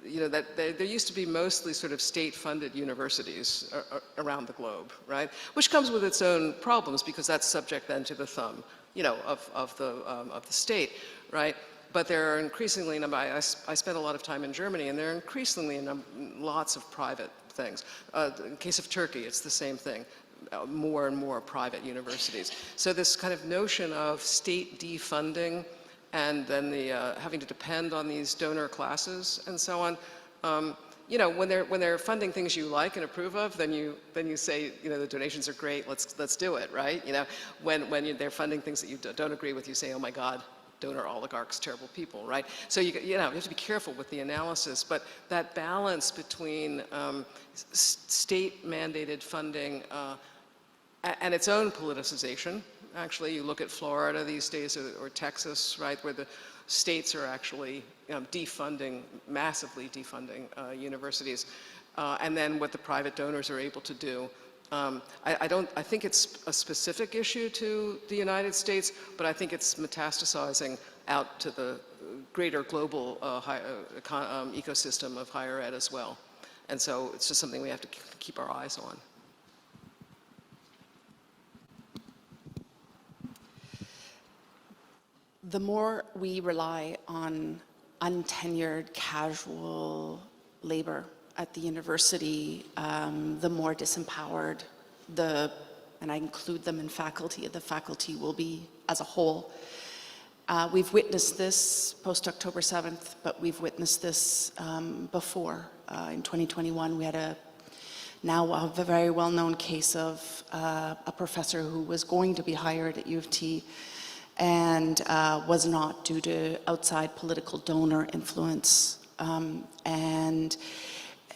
used to be mostly sort of state-funded universities around the globe, right? Which comes with its own problems because that's subject then to the thumb, of the state, right? But there are increasingly, I spent a lot of time in Germany, and there are increasingly lots of private things. In the case of Turkey, it's the same thing. More and more private universities. So this kind of notion of state defunding and then the having to depend on these donor classes and so on, when they're funding things you like and approve of, then you say, the donations are great, let's do it, right? When they're funding things that you don't agree with, you say, oh my God, donor oligarchs, terrible people, right? So you have to be careful with the analysis, but that balance between state-mandated funding and its own politicization, actually. You look at Florida these days, or Texas, right, where the states are actually defunding, massively defunding universities, and then what the private donors are able to do. I think it's a specific issue to the United States, but I think it's metastasizing out to the greater global ecosystem of higher ed as well. And so it's just something we have to keep our eyes on. The more we rely on untenured, casual labor at the university, the more disempowered and I include them in faculty, the faculty will be as a whole. We've witnessed this post-October 7th, but we've witnessed this before. In 2021, we had a very well-known case of a professor who was going to be hired at U of T and was not due to outside political donor influence. And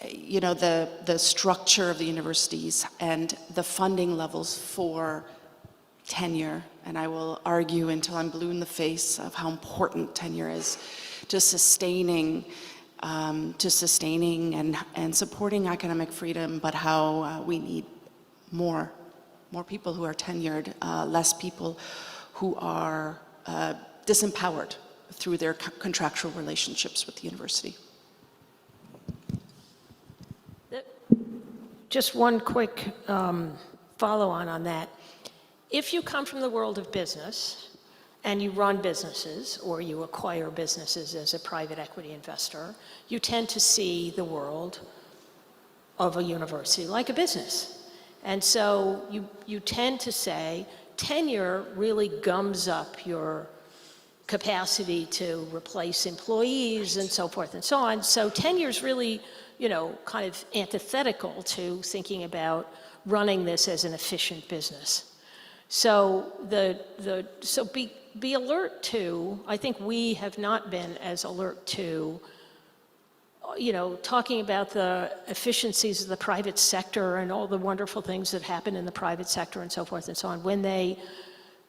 you know, the structure of the universities and the funding levels for tenure, and I will argue until I'm blue in the face of how important tenure is to sustaining and supporting academic freedom, but how we need more people who are tenured, less people who are disempowered through their contractual relationships with the university. Just one quick follow-on on that. If you come from the world of business and you run businesses or you acquire businesses as a private equity investor, you tend to see the world of a university like a business. And so you tend to say tenure really gums up your capacity to replace employees and so forth and so on. So tenure is really, you know, kind of antithetical to thinking about running this as an efficient business. So be alert to, I think we have not been as alert to, you know, talking about the efficiencies of the private sector and all the wonderful things that happen in the private sector and so forth and so on. When they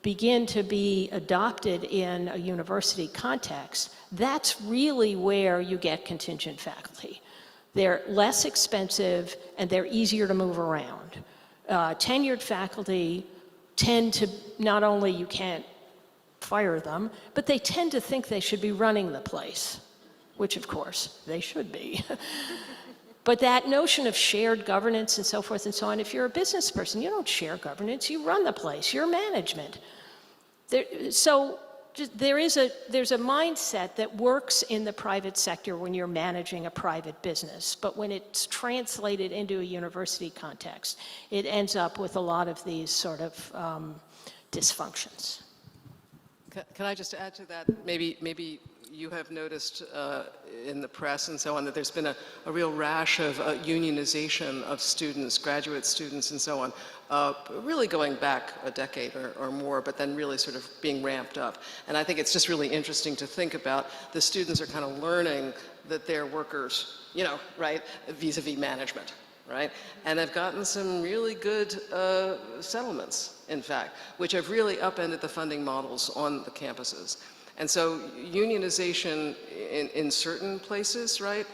begin to be adopted in a university context, that's really where you get contingent faculty. They're less expensive and they're easier to move around. Tenured faculty tend to, not only you can't fire them, but they tend to think they should be running the place, which of course they should be. But that notion of shared governance and so forth and so on, if you're a business person, you don't share governance, you run the place, you're management. There's a mindset that works in the private sector when you're managing a private business, but when it's translated into a university context, it ends up with a lot of these sort of dysfunctions. Can I just add to that? Maybe you have noticed in the press and so on that there's been a real rash of unionization of students, graduate students and so on, really going back a decade or more, but then really sort of being ramped up. And I think it's just really interesting to think about the students are kind of learning that they're workers, you know, right, vis-a-vis management, right? And have gotten some really good settlements, in fact, which have really upended the funding models on the campuses. And so unionization in certain places, right,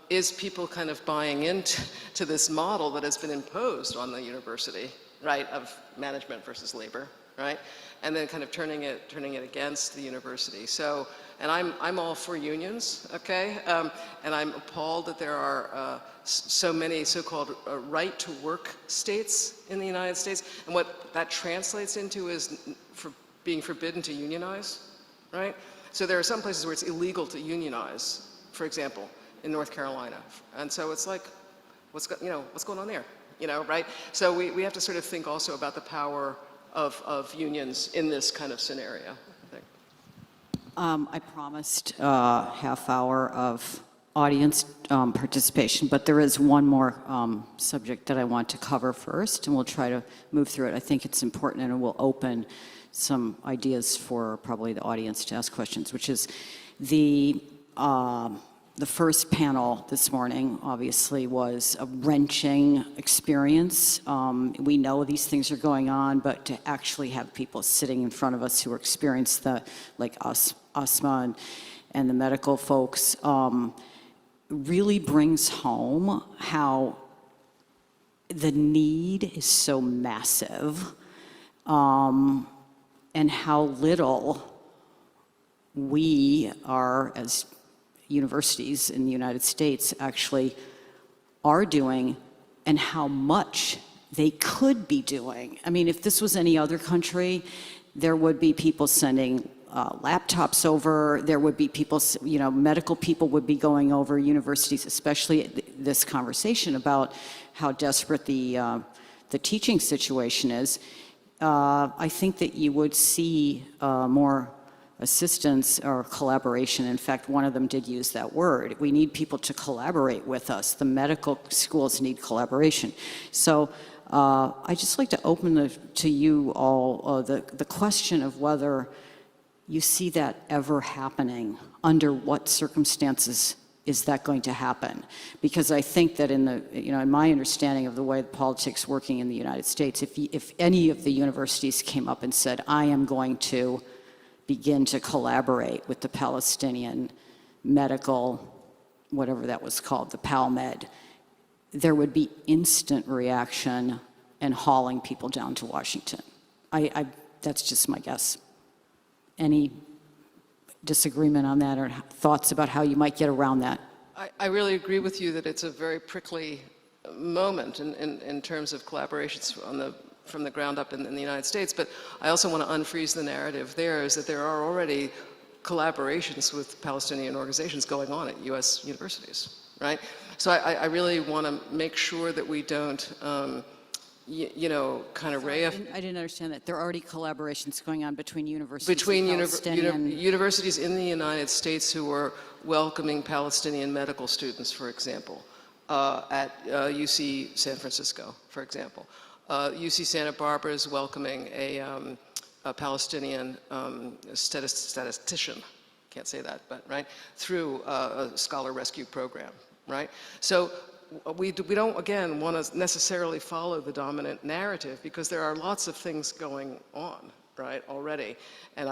is people kind of buying into this model that has been imposed on the university, right, of management versus labor, right, and then kind of turning it against the university. So, and I'm all for unions, okay, and I'm appalled that there are so many so-called right-to-work states in the United States, and what that translates into is being forbidden to unionize. Right? So there are some places where it's illegal to unionize, for example, in North Carolina. And so it's like, what's going on there? You know, right? So we have to sort of think also about the power of unions in this kind of scenario, I think. I promised a half hour of audience participation, but there is one more subject that I want to cover first, and we'll try to move through it. I think it's important, and it will open some ideas for probably the audience to ask questions, which is the The first panel this morning obviously was a wrenching experience. We know these things are going on, but to actually have people sitting in front of us who experienced like us, Asma and the medical folks, really brings home how the need is so massive, and how little we are, as universities in the United States, actually are doing, and how much they could be doing. I mean, if this was any other country, there would be people sending laptops over, there would be people, medical people would be going over, universities, especially this conversation about how desperate the teaching situation is. I think that you would see more assistance or collaboration. In fact, one of them did use that word. We need people to collaborate with us. The medical schools need collaboration. So I'd just like to open to you all the question of whether you see that ever happening. Under what circumstances is that going to happen? Because I think that in my understanding of the way politics working in the United States, if any of the universities came up and said, I am going to begin to collaborate with the Palestinian medical, whatever that was called, the PalMed, there would be instant reaction and hauling people down to Washington. That's just my guess. Any disagreement on that or thoughts about how you might get around that? I really agree with you that it's a very prickly moment in terms of collaborations from the ground up in the United States, but I also want to unfreeze the narrative there, is that there are already collaborations with Palestinian organizations going on at US universities, right? So I really want to make sure that we don't, kind of I didn't understand that. There are already collaborations going on between universities and Palestinian... universities in the United States who are welcoming Palestinian medical students, for example, at UC San Francisco, for example. UC Santa Barbara is welcoming a Palestinian statistician, can't say that, but right, through a scholar rescue program, right? So we don't, again, want to necessarily follow the dominant narrative because there are lots of things going on, right, already. And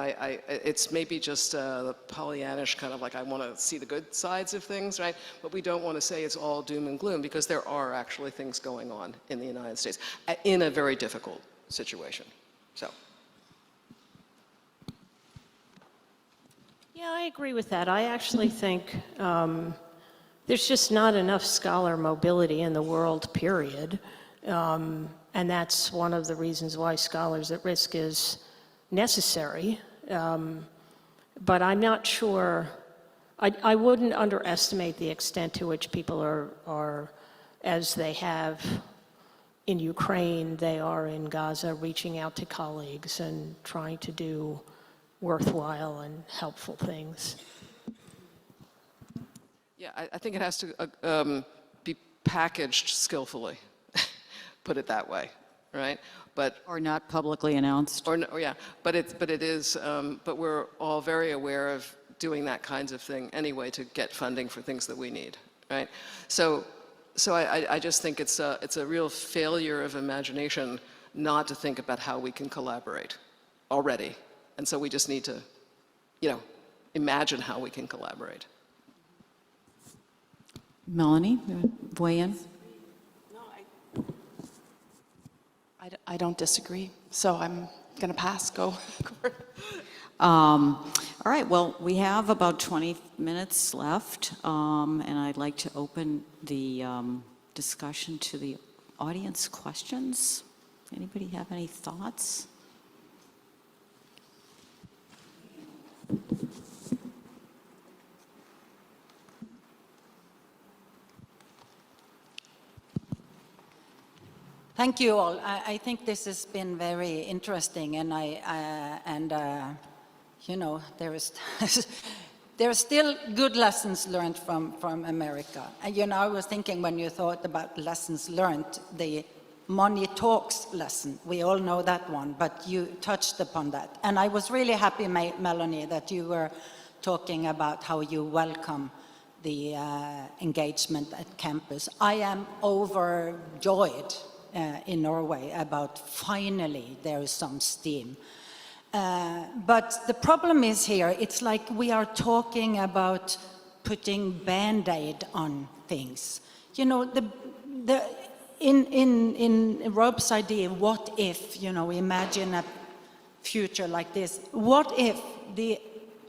it's maybe just the Pollyannish kind of like, I want to see the good sides of things, right? But we don't want to say it's all doom and gloom because there are actually things going on in the United States in a very difficult situation, so. Yeah, I agree with that. I actually think there's just not enough scholar mobility in the world, period. And that's one of the reasons why Scholars at Risk is necessary. But I'm not sure, I wouldn't underestimate the extent to which people are, as they have in Ukraine, they are in Gaza, reaching out to colleagues and trying to do worthwhile and helpful things. Yeah, I think it has to be packaged skillfully, put it that way, right? But Or not publicly announced. or no, yeah, but it is. But we're all very aware of doing that kinds of thing anyway to get funding for things that we need, right? So I just think it's a real failure of imagination not to think about how we can collaborate already, and so we just need to, imagine how we can collaborate. Melanie, weigh in? I don't disagree, so I'm going to pass. Go. All right, well, we have about 20 minutes left, and I'd like to open the discussion to the audience questions. Anybody have any thoughts? Thank you all. I think this has been very interesting, and there are still good lessons learned from America. And I was thinking when you thought about lessons learned, the money talks lesson. We all know that one, but you touched upon that. And I was really happy, Melanie, that you were talking about how you welcome the engagement at campus. I am overjoyed in Norway about finally there is some steam. But the problem is here, it's like we are talking about putting Band-Aid on things. You know, in Rob's idea, what if, you know, imagine a future like this. What if the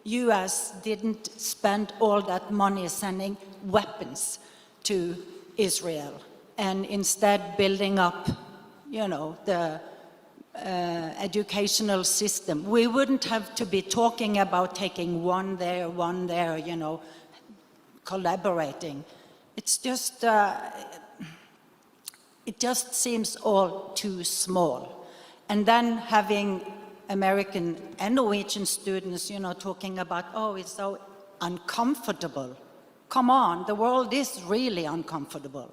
US didn't spend all that money sending weapons to Israel and instead building up, you know, the educational system? We wouldn't have to be talking about taking one there, you know, collaborating. It's just, it just seems all too small. And then having American and Norwegian students, you know, talking about, oh, it's so uncomfortable. Come on, the world is really uncomfortable.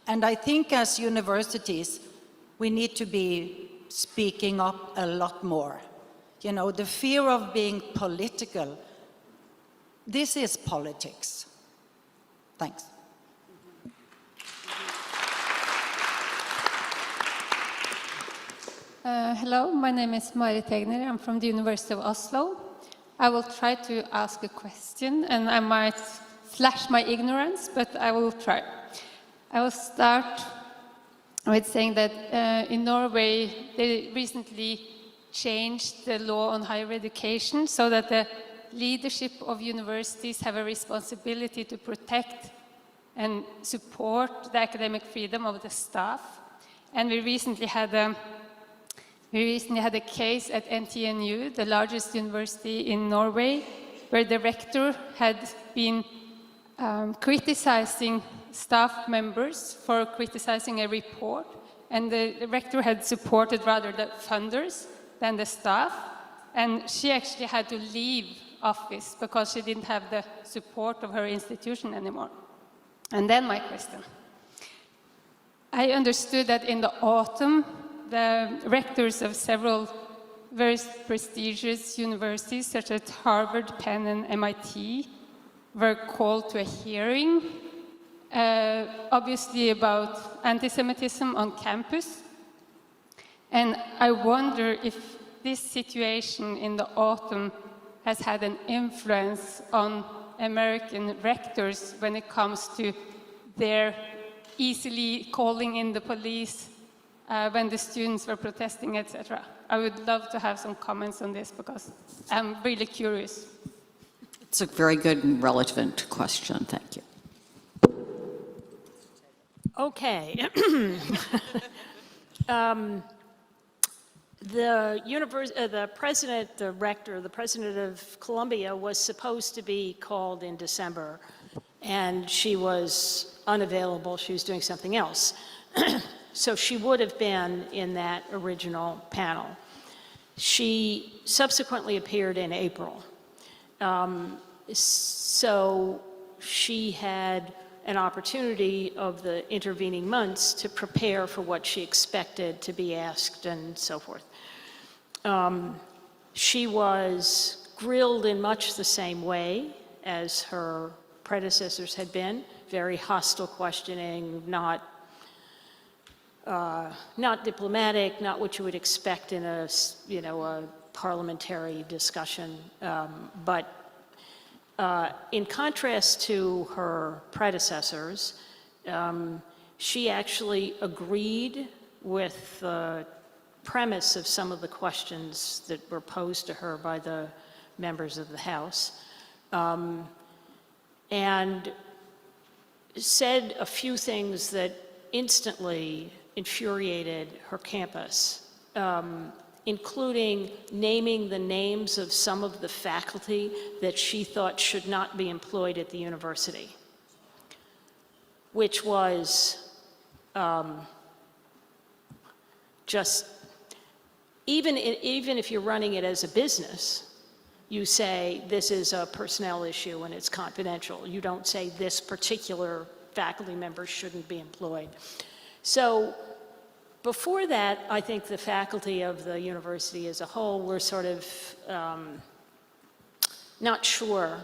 And I think as universities, we need to be speaking up a lot more. You know, the fear of being political, this is politics. Thanks. Hello, my name is Marit Egner. I'm from the University of Oslo. I will try to ask a question, and I might flash my ignorance, but I will try. I will start with saying that in Norway, they recently changed the law on higher education so that the leadership of universities have a responsibility to protect and support the academic freedom of the staff. And we recently had a case at NTNU, the largest university in Norway, where the rector had been criticizing staff members for criticizing a report, and the rector had supported rather the funders than the staff, and she actually had to leave office because she didn't have the support of her institution anymore. And then my question. I understood that in the autumn, the rectors of several very prestigious universities, such as Harvard, Penn, and MIT, were called to a hearing, obviously about anti-Semitism on campus. And I wonder if this situation in the autumn has had an influence on American rectors when it comes to their easily calling in the police when the students were protesting, etc. I would love to have some comments on this because I'm really curious. It's a very good and relevant question. Thank you. Okay. The president, the rector, the president of Columbia was supposed to be called in December, and she was unavailable. She was doing something else. So she would have been in that original panel. She subsequently appeared in April. So she had an opportunity of the intervening months to prepare for what she expected to be asked and so forth. She was grilled in much the same way as her predecessors had been, very hostile questioning, not diplomatic, not what you would expect in a, you know, a parliamentary discussion, but in contrast to her predecessors, she actually agreed with the premise of some of the questions that were posed to her by the members of the House, and said a few things that instantly infuriated her campus, including naming the names of some of the faculty that she thought should not be employed at the university, which was just, even if you're running it as a business, you say this is a personnel issue and it's confidential. You don't say this particular faculty member shouldn't be employed. So before that, I think the faculty of the university as a whole were sort of not sure,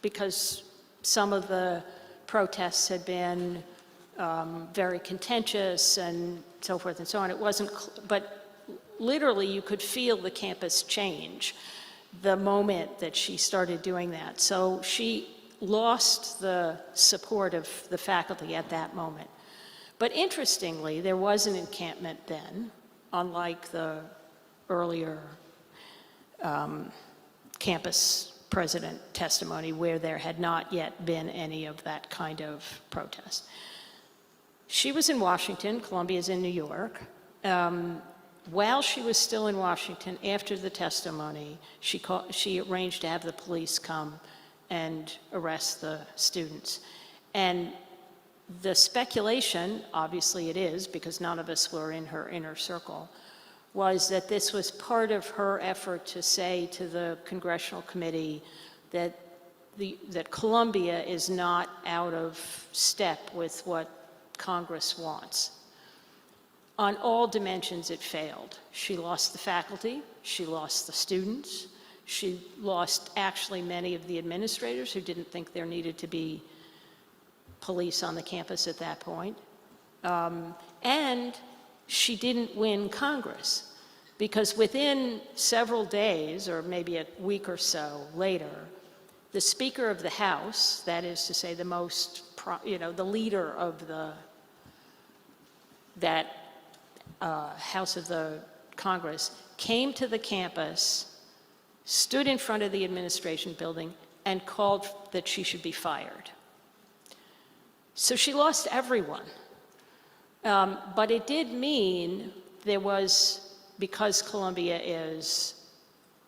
because some of the protests had been very contentious and so forth and so on. It wasn't, but literally you could feel the campus change the moment that she started doing that. So she lost the support of the faculty at that moment. But interestingly, there was an encampment then, unlike the earlier campus president testimony where there had not yet been any of that kind of protest. She was in Washington, Columbia's in New York. While she was still in Washington, after the testimony, she arranged to have the police come and arrest the students. And the speculation, obviously it is, because none of us were in her inner circle, was that this was part of her effort to say to the Congressional Committee that Columbia is not out of step with what Congress wants. On all dimensions, it failed. She lost the faculty, she lost the students, she lost actually many of the administrators who didn't think there needed to be police on the campus at that point. And she didn't win Congress, because within several days, or maybe a week or so later, the Speaker of the House, that is to say the most, the leader of that House of the Congress, came to the campus, stood in front of the administration building, and called that she should be fired. So she lost everyone. But it did mean there was, because Columbia is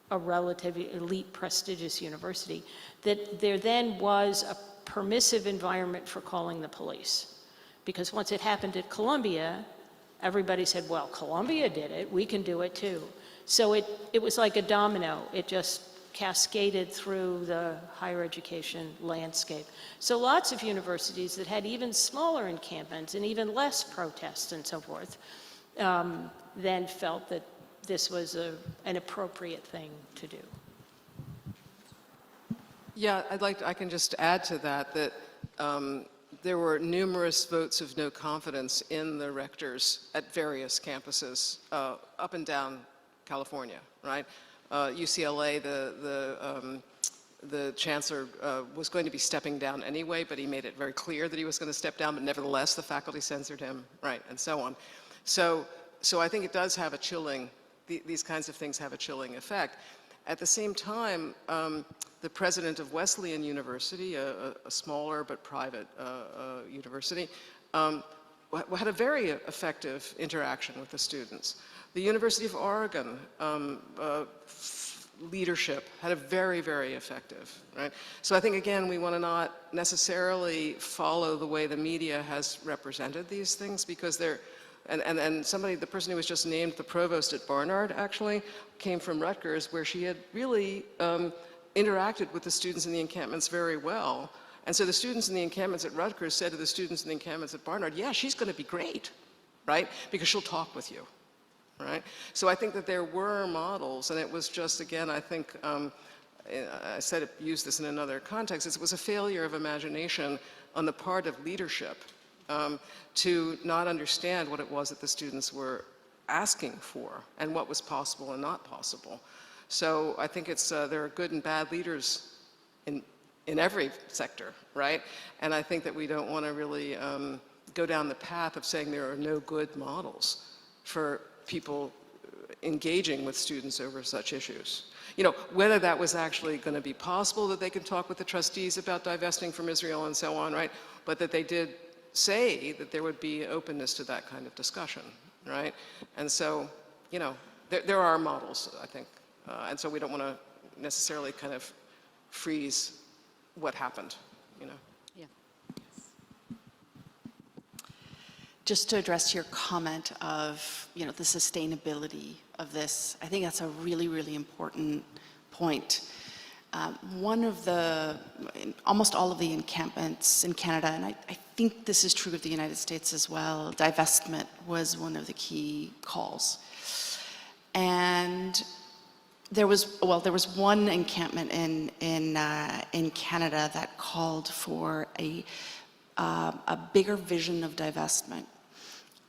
a relatively elite, prestigious university, that there then was a permissive environment for calling the police. Because once it happened at Columbia, everybody said, well, Columbia did it, we can do it too. So it was like a domino. It just cascaded through the higher education landscape. So lots of universities that had even smaller encampments and even less protests and so forth then felt that this was an appropriate thing to do. Yeah, I can just add to that there were numerous votes of no confidence in the rectors at various campuses up and down California, right? UCLA, the chancellor was going to be stepping down anyway, but he made it very clear that he was going to step down, but nevertheless the faculty censored him, right, and so on. So I think it does have a chilling, these kinds of things have a chilling effect. At the same time, the president of Wesleyan University, a smaller but private university, had a very effective interaction with the students. The University of Oregon leadership had a very, very effective, right? So I think, again, we want to not necessarily follow the way the media has represented these things, because they're, and somebody, the person who was just named the provost at Barnard, actually, came from Rutgers, where she had really interacted with the students in the encampments very well. And so the students in the encampments at Rutgers said to the students in the encampments at Barnard, yeah, she's going to be great, right? Because she'll talk with you, right? So I think that there were models, and it was just, again, I think, I said, used this in another context, it was a failure of imagination on the part of leadership to not understand what it was that the students were asking for and what was possible and not possible. So I think it's, there are good and bad leaders in every sector, right? And I think that we don't want to really go down the path of saying there are no good models for people engaging with students over such issues. You know, whether that was actually going to be possible that they could talk with the trustees about divesting from Israel and so on, right? But that they did say that there would be openness to that kind of discussion, right? And so, you know, there are models, I think. And so we don't want to necessarily kind of freeze what happened, you know? Yeah. Just to address your comment of, you know, the sustainability of this, I think that's a really, really important point. One of the, almost all of the encampments in Canada, and I think this is true of the United States as well, divestment was one of the key calls. And there was one encampment in Canada that called for a bigger vision of divestment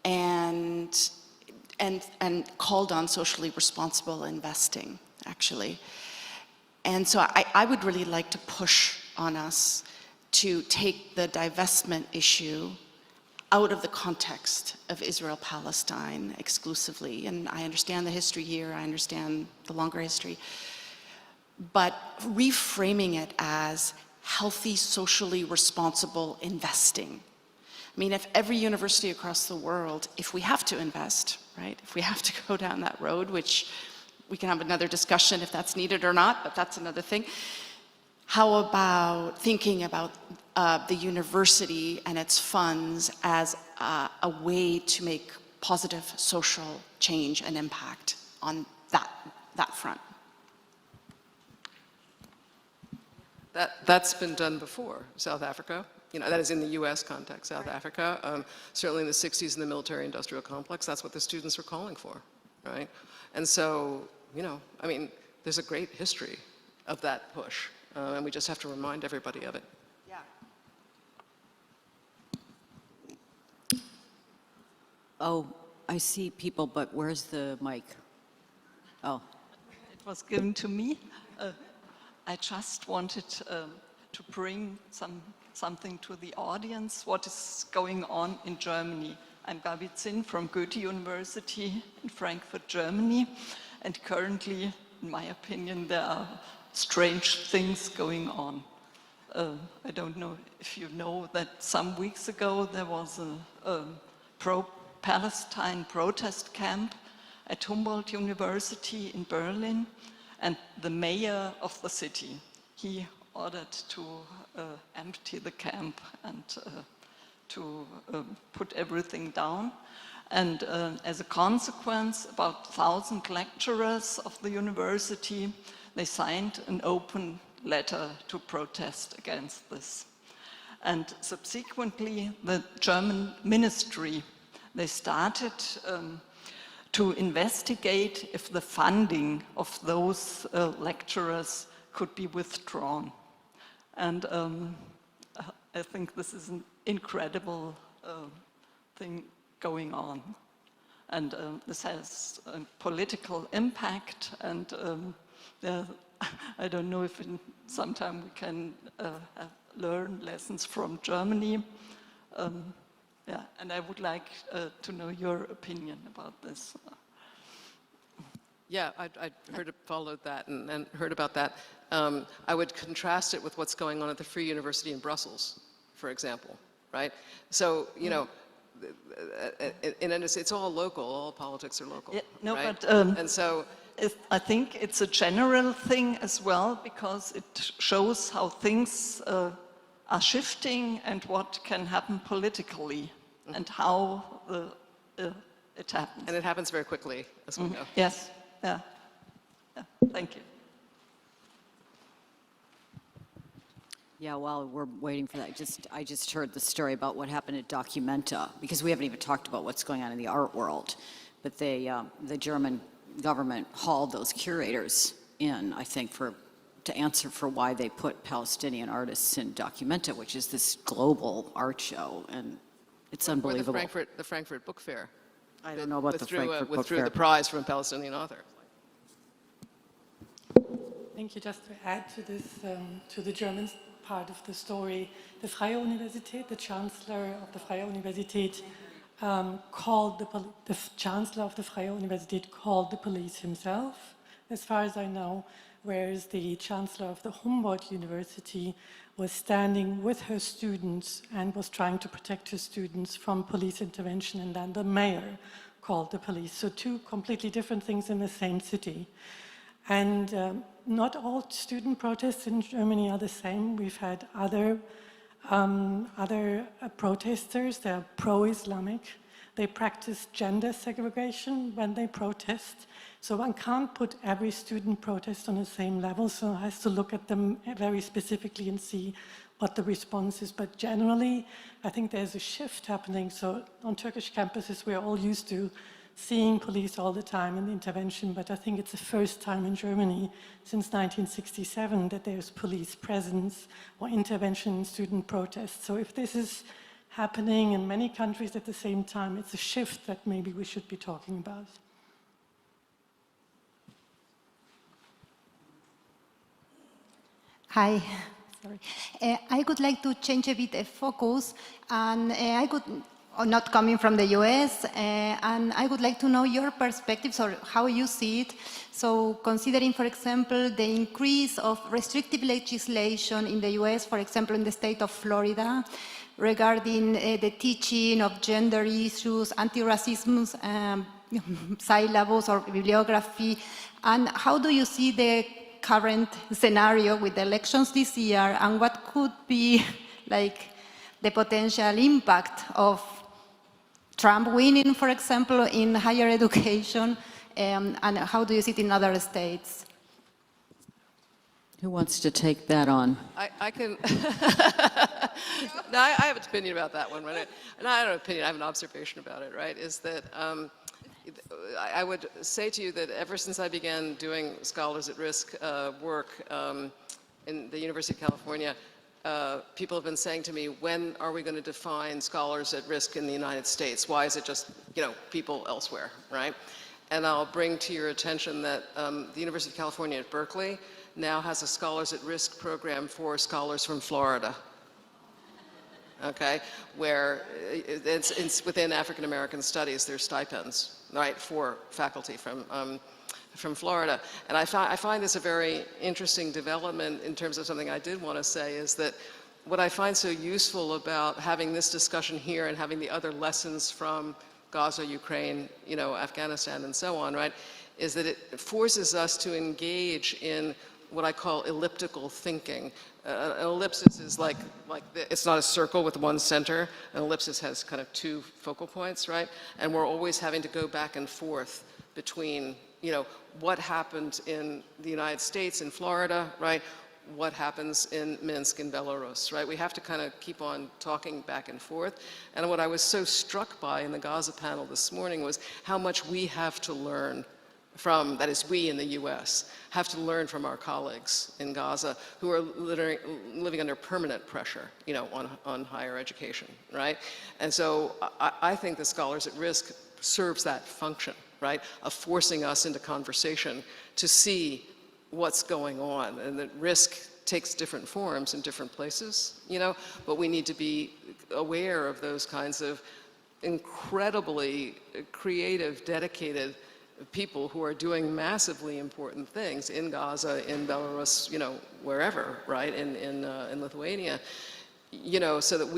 and called on socially responsible investing, actually. And so I would really like to push on us to take the divestment issue out of the context of Israel-Palestine exclusively. And I understand the history here, I understand the longer history, but reframing it as healthy, socially responsible investing. I mean, if every university across the world, if we have to invest, right, if we have to go down that road, which we can have another discussion if that's needed or not, but that's another thing. How about thinking about the university and its funds as a way to make positive social change and impact on that front? That's been done before. South Africa, that is in the US context, South Africa. Certainly in the 60s in the military-industrial complex, that's what the students were calling for, right? And so, I mean, there's a great history of that push, and we just have to remind everybody of it. Yeah. Oh, I see people, but where's the mic? Oh. It was given to me. I just wanted to bring something to the audience, what is going on in Germany. I'm Gabi Zinn from Goethe University in Frankfurt, Germany, and currently, in my opinion, there are strange things going on. I don't know if you know that some weeks ago there was a pro-Palestine protest camp at Humboldt University in Berlin, and the mayor of the city, he ordered to empty the camp and to put everything down. And as a consequence, about 1,000 lecturers of the university, they signed an open letter to protest against this. And subsequently, the German ministry, they started to investigate if the funding of those lecturers could be withdrawn. And I think this is an incredible thing going on. And this has a political impact, and I don't know if sometime we can learn lessons from Germany. Yeah, and I would like to know your opinion about this. Yeah, I followed that and heard about that. I would contrast it with what's going on at the Free University in Brussels, for example, right? So, it's all local, all politics are local, yeah, no, right? but, and so... I think it's a general thing as well, because it shows how things are shifting and what can happen politically, and how it happens. And it happens very quickly, as we know. Yes, yeah. Thank you. Yeah, while we're waiting for that, I just heard the story about what happened at Documenta, because we haven't even talked about what's going on in the art world. But the German government hauled those curators in, I think, to answer for why they put Palestinian artists in Documenta, which is this global art show, and it's unbelievable. Or the Frankfurt Book Fair. I don't know about the Frankfurt Book Fair. Withdrew the prize from a Palestinian author. Thank you. Just to add to this, to the German part of the story, the Freie Universität, the Chancellor of the Freie Universität, the Chancellor of the Freie Universität called the police himself, as far as I know, whereas the Chancellor of the Humboldt University was standing with her students and was trying to protect her students from police intervention, and then the mayor called the police. So two completely different things in the same city. And not all student protests in Germany are the same. We've had other protesters. They're pro-Islamic. They practice gender segregation when they protest. So one can't put every student protest on the same level, so one has to look at them very specifically and see what the response is. But generally, I think there's a shift happening. So on Turkish campuses, we're all used to seeing police all the time in the intervention, but I think it's the first time in Germany since 1967 that there's police presence or intervention in student protests. So if this is happening in many countries at the same time, it's a shift that maybe we should be talking about. Hi. Sorry. I would like to change a bit the focus, and I could, not coming from the US, and I would like to know your perspectives or how you see it. So considering, for example, the increase of restrictive legislation in the US, for example, in the state of Florida, regarding the teaching of gender issues, anti-racism, syllables or bibliography, and how do you see the current scenario with the elections this year, and what could be like the potential impact of Trump winning, for example, in higher education, and how do you see it in other states? Who wants to take that on? I can. No, I have an opinion about that one. Right? And I don't have an opinion. I have an observation about it. Right? Is that I would say to you that ever since I began doing Scholars at Risk work in the University of California, people have been saying to me, when are we going to define scholars at risk in the United States? Why is it just, people elsewhere, right? And I'll bring to your attention that the University of California at Berkeley now has a Scholars at Risk program for scholars from Florida, okay? Where it's within African American studies, there's stipends, right, for faculty from Florida. And I find this a very interesting development in terms of something I did want to say, is that what I find so useful about having this discussion here and having the other lessons from Gaza, Ukraine, Afghanistan, and so on, right, is that it forces us to engage in what I call elliptical thinking. An ellipsis is like it's not a circle with one center. An ellipsis has kind of two focal points, right? And we're always having to go back and forth between, what happened in the United States, in Florida, right? What happens in Minsk and Belarus, right? We have to kind of keep on talking back and forth. And what I was so struck by in the Gaza panel this morning was how much we have to learn from, that is we in the US, have to learn from our colleagues in Gaza who are living under permanent pressure, on higher education, right? And so I think the Scholars at Risk serves that function, right, of forcing us into conversation to see what's going on, and that risk takes different forms in different places, but we need to be aware of those kinds of incredibly creative, dedicated people who are doing massively important things in Gaza, in Belarus, wherever, right, in Lithuania, so that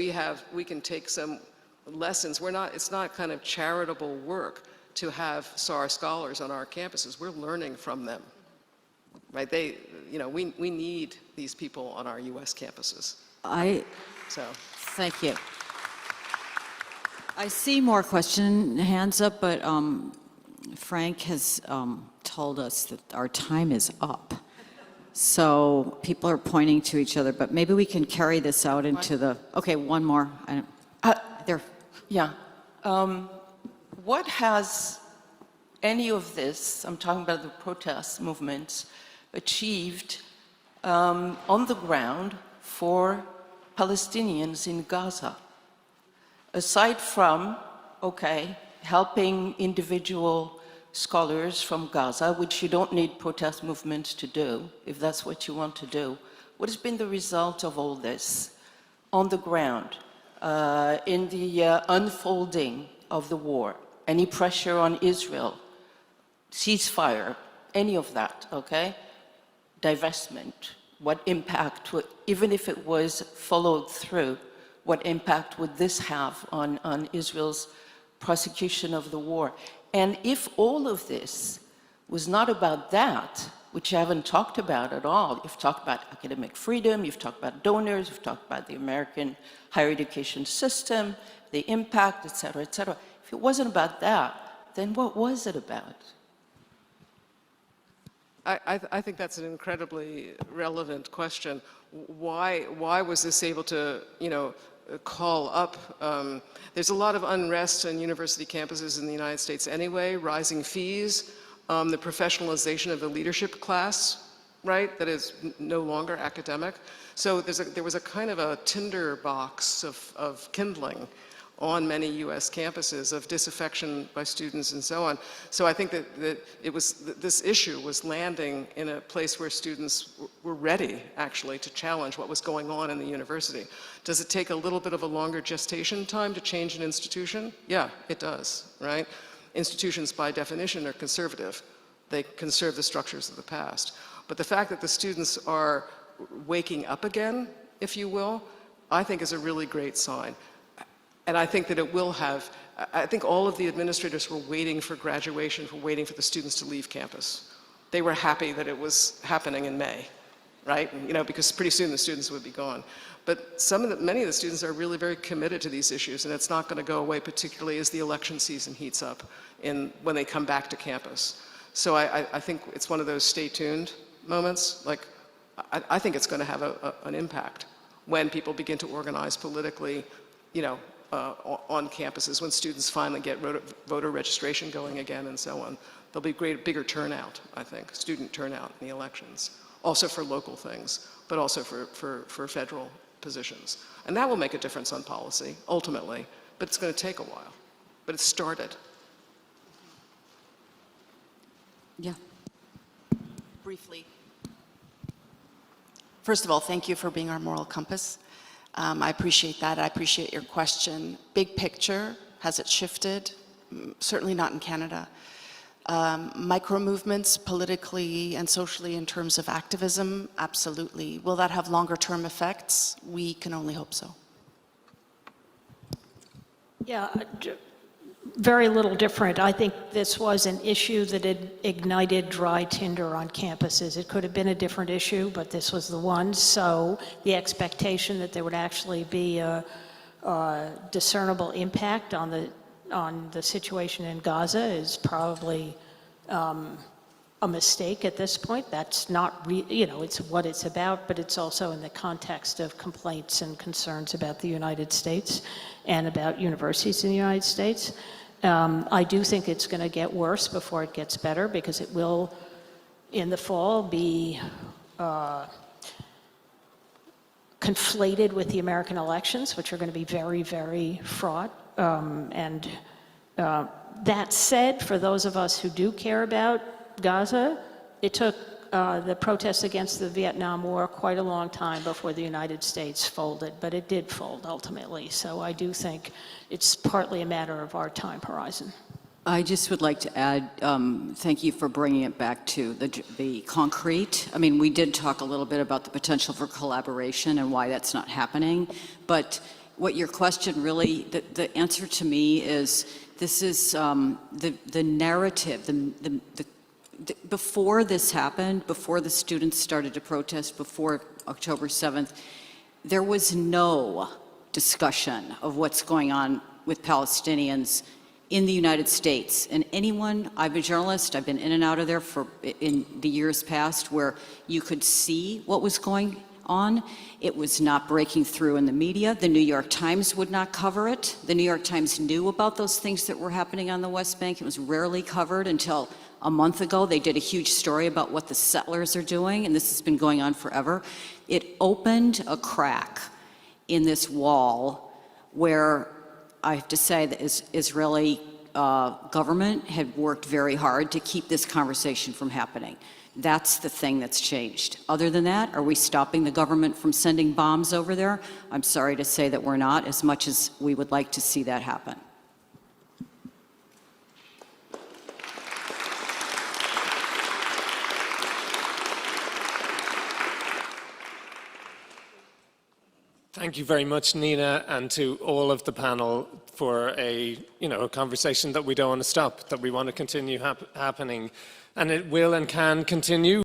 we can take some lessons. It's not kind of charitable work to have SAR scholars on our campuses. We're learning from them, right? We need these people on our US campuses. Thank you. I see more hands up, but Frank has told us that our time is up. So people are pointing to each other, but maybe we can carry this out into okay, one more. There. Yeah. What has any of this, I'm talking about the protest movements, achieved on the ground for Palestinians in Gaza? Aside from, helping individual scholars from Gaza, which you don't need protest movements to do, if that's what you want to do, what has been the result of all this on the ground, in the unfolding of the war? Any pressure on Israel, ceasefire, any of that, divestment, what impact, even if it was followed through, what impact would this have on Israel's prosecution of the war? And if all of this was not about that, which you haven't talked about at all, you've talked about academic freedom, you've talked about donors, you've talked about the American higher education system, the impact, et cetera, et cetera. If it wasn't about that, then what was it about? I think that's an incredibly relevant question. Why was this able to, call up, there's a lot of unrest on university campuses in the United States anyway, rising fees, the professionalization of the leadership class, right, that is no longer academic. So there was a kind of a tinderbox of kindling on many US campuses of disaffection by students and so on. So I think that this issue was landing in a place where students were ready, actually, to challenge what was going on in the university. Does it take a little bit of a longer gestation time to change an institution? Yeah, it does, right? Institutions, by definition, are conservative. They conserve the structures of the past. But the fact that the students are waking up again, if you will, I think is a really great sign. And I think that it will have, I think all of the administrators were waiting for graduation, were waiting for the students to leave campus. They were happy that it was happening in May, right? You know, because pretty soon the students would be gone. But many of the students are really very committed to these issues, and it's not going to go away, particularly as the election season heats up when they come back to campus. So I think it's one of those stay tuned moments. Like, I think it's going to have an impact when people begin to organize politically, you know, on campuses, when students finally get voter registration going again and so on. There'll be bigger turnout, I think, student turnout in the elections, also for local things, but also for federal positions. And that will make a difference on policy, ultimately, but it's going to take a while. But it's started. Yeah. Briefly. First of all, thank you for being our moral compass. I appreciate that. I appreciate your question. Big picture, has it shifted? Certainly not in Canada. Micro movements politically and socially in terms of activism, absolutely. Will that have longer term effects? We can only hope so. Yeah, very little different. I think this was an issue that had ignited dry tinder on campuses. It could have been a different issue, but this was the one. So the expectation that there would actually be a discernible impact on the situation in Gaza is probably a mistake at this point. That's not, it's what it's about, but it's also in the context of complaints and concerns about the United States and about universities in the United States. I do think it's going to get worse before it gets better, because it will, in the fall, be conflated with the American elections, which are going to be very, very fraught. That said, for those of us who do care about Gaza, it took the protests against the Vietnam War quite a long time before the United States folded, but it did fold ultimately. So I do think it's partly a matter of our time horizon. I just would like to add, thank you for bringing it back to the concrete. I mean, we did talk a little bit about the potential for collaboration and why that's not happening, but what your question really, the answer to me is, this is the narrative, before this happened, before the students started to protest, before October 7th, there was no discussion of what's going on with Palestinians in the United States. And I'm a journalist, I've been in and out of there in the years past, where you could see what was going on. It was not breaking through in the media. The New York Times would not cover it. The New York Times knew about those things that were happening on the West Bank. It was rarely covered until a month ago. They did a huge story about what the settlers are doing, and this has been going on forever. It opened a crack in this wall where I have to say the Israeli government had worked very hard to keep this conversation from happening. That's the thing that's changed. Other than that, are we stopping the government from sending bombs over there? I'm sorry to say that we're not, as much as we would like to see that happen. Thank you very much, Nina, and to all of the panel for a conversation that we don't want to stop, that we want to continue happening, and it will and can continue.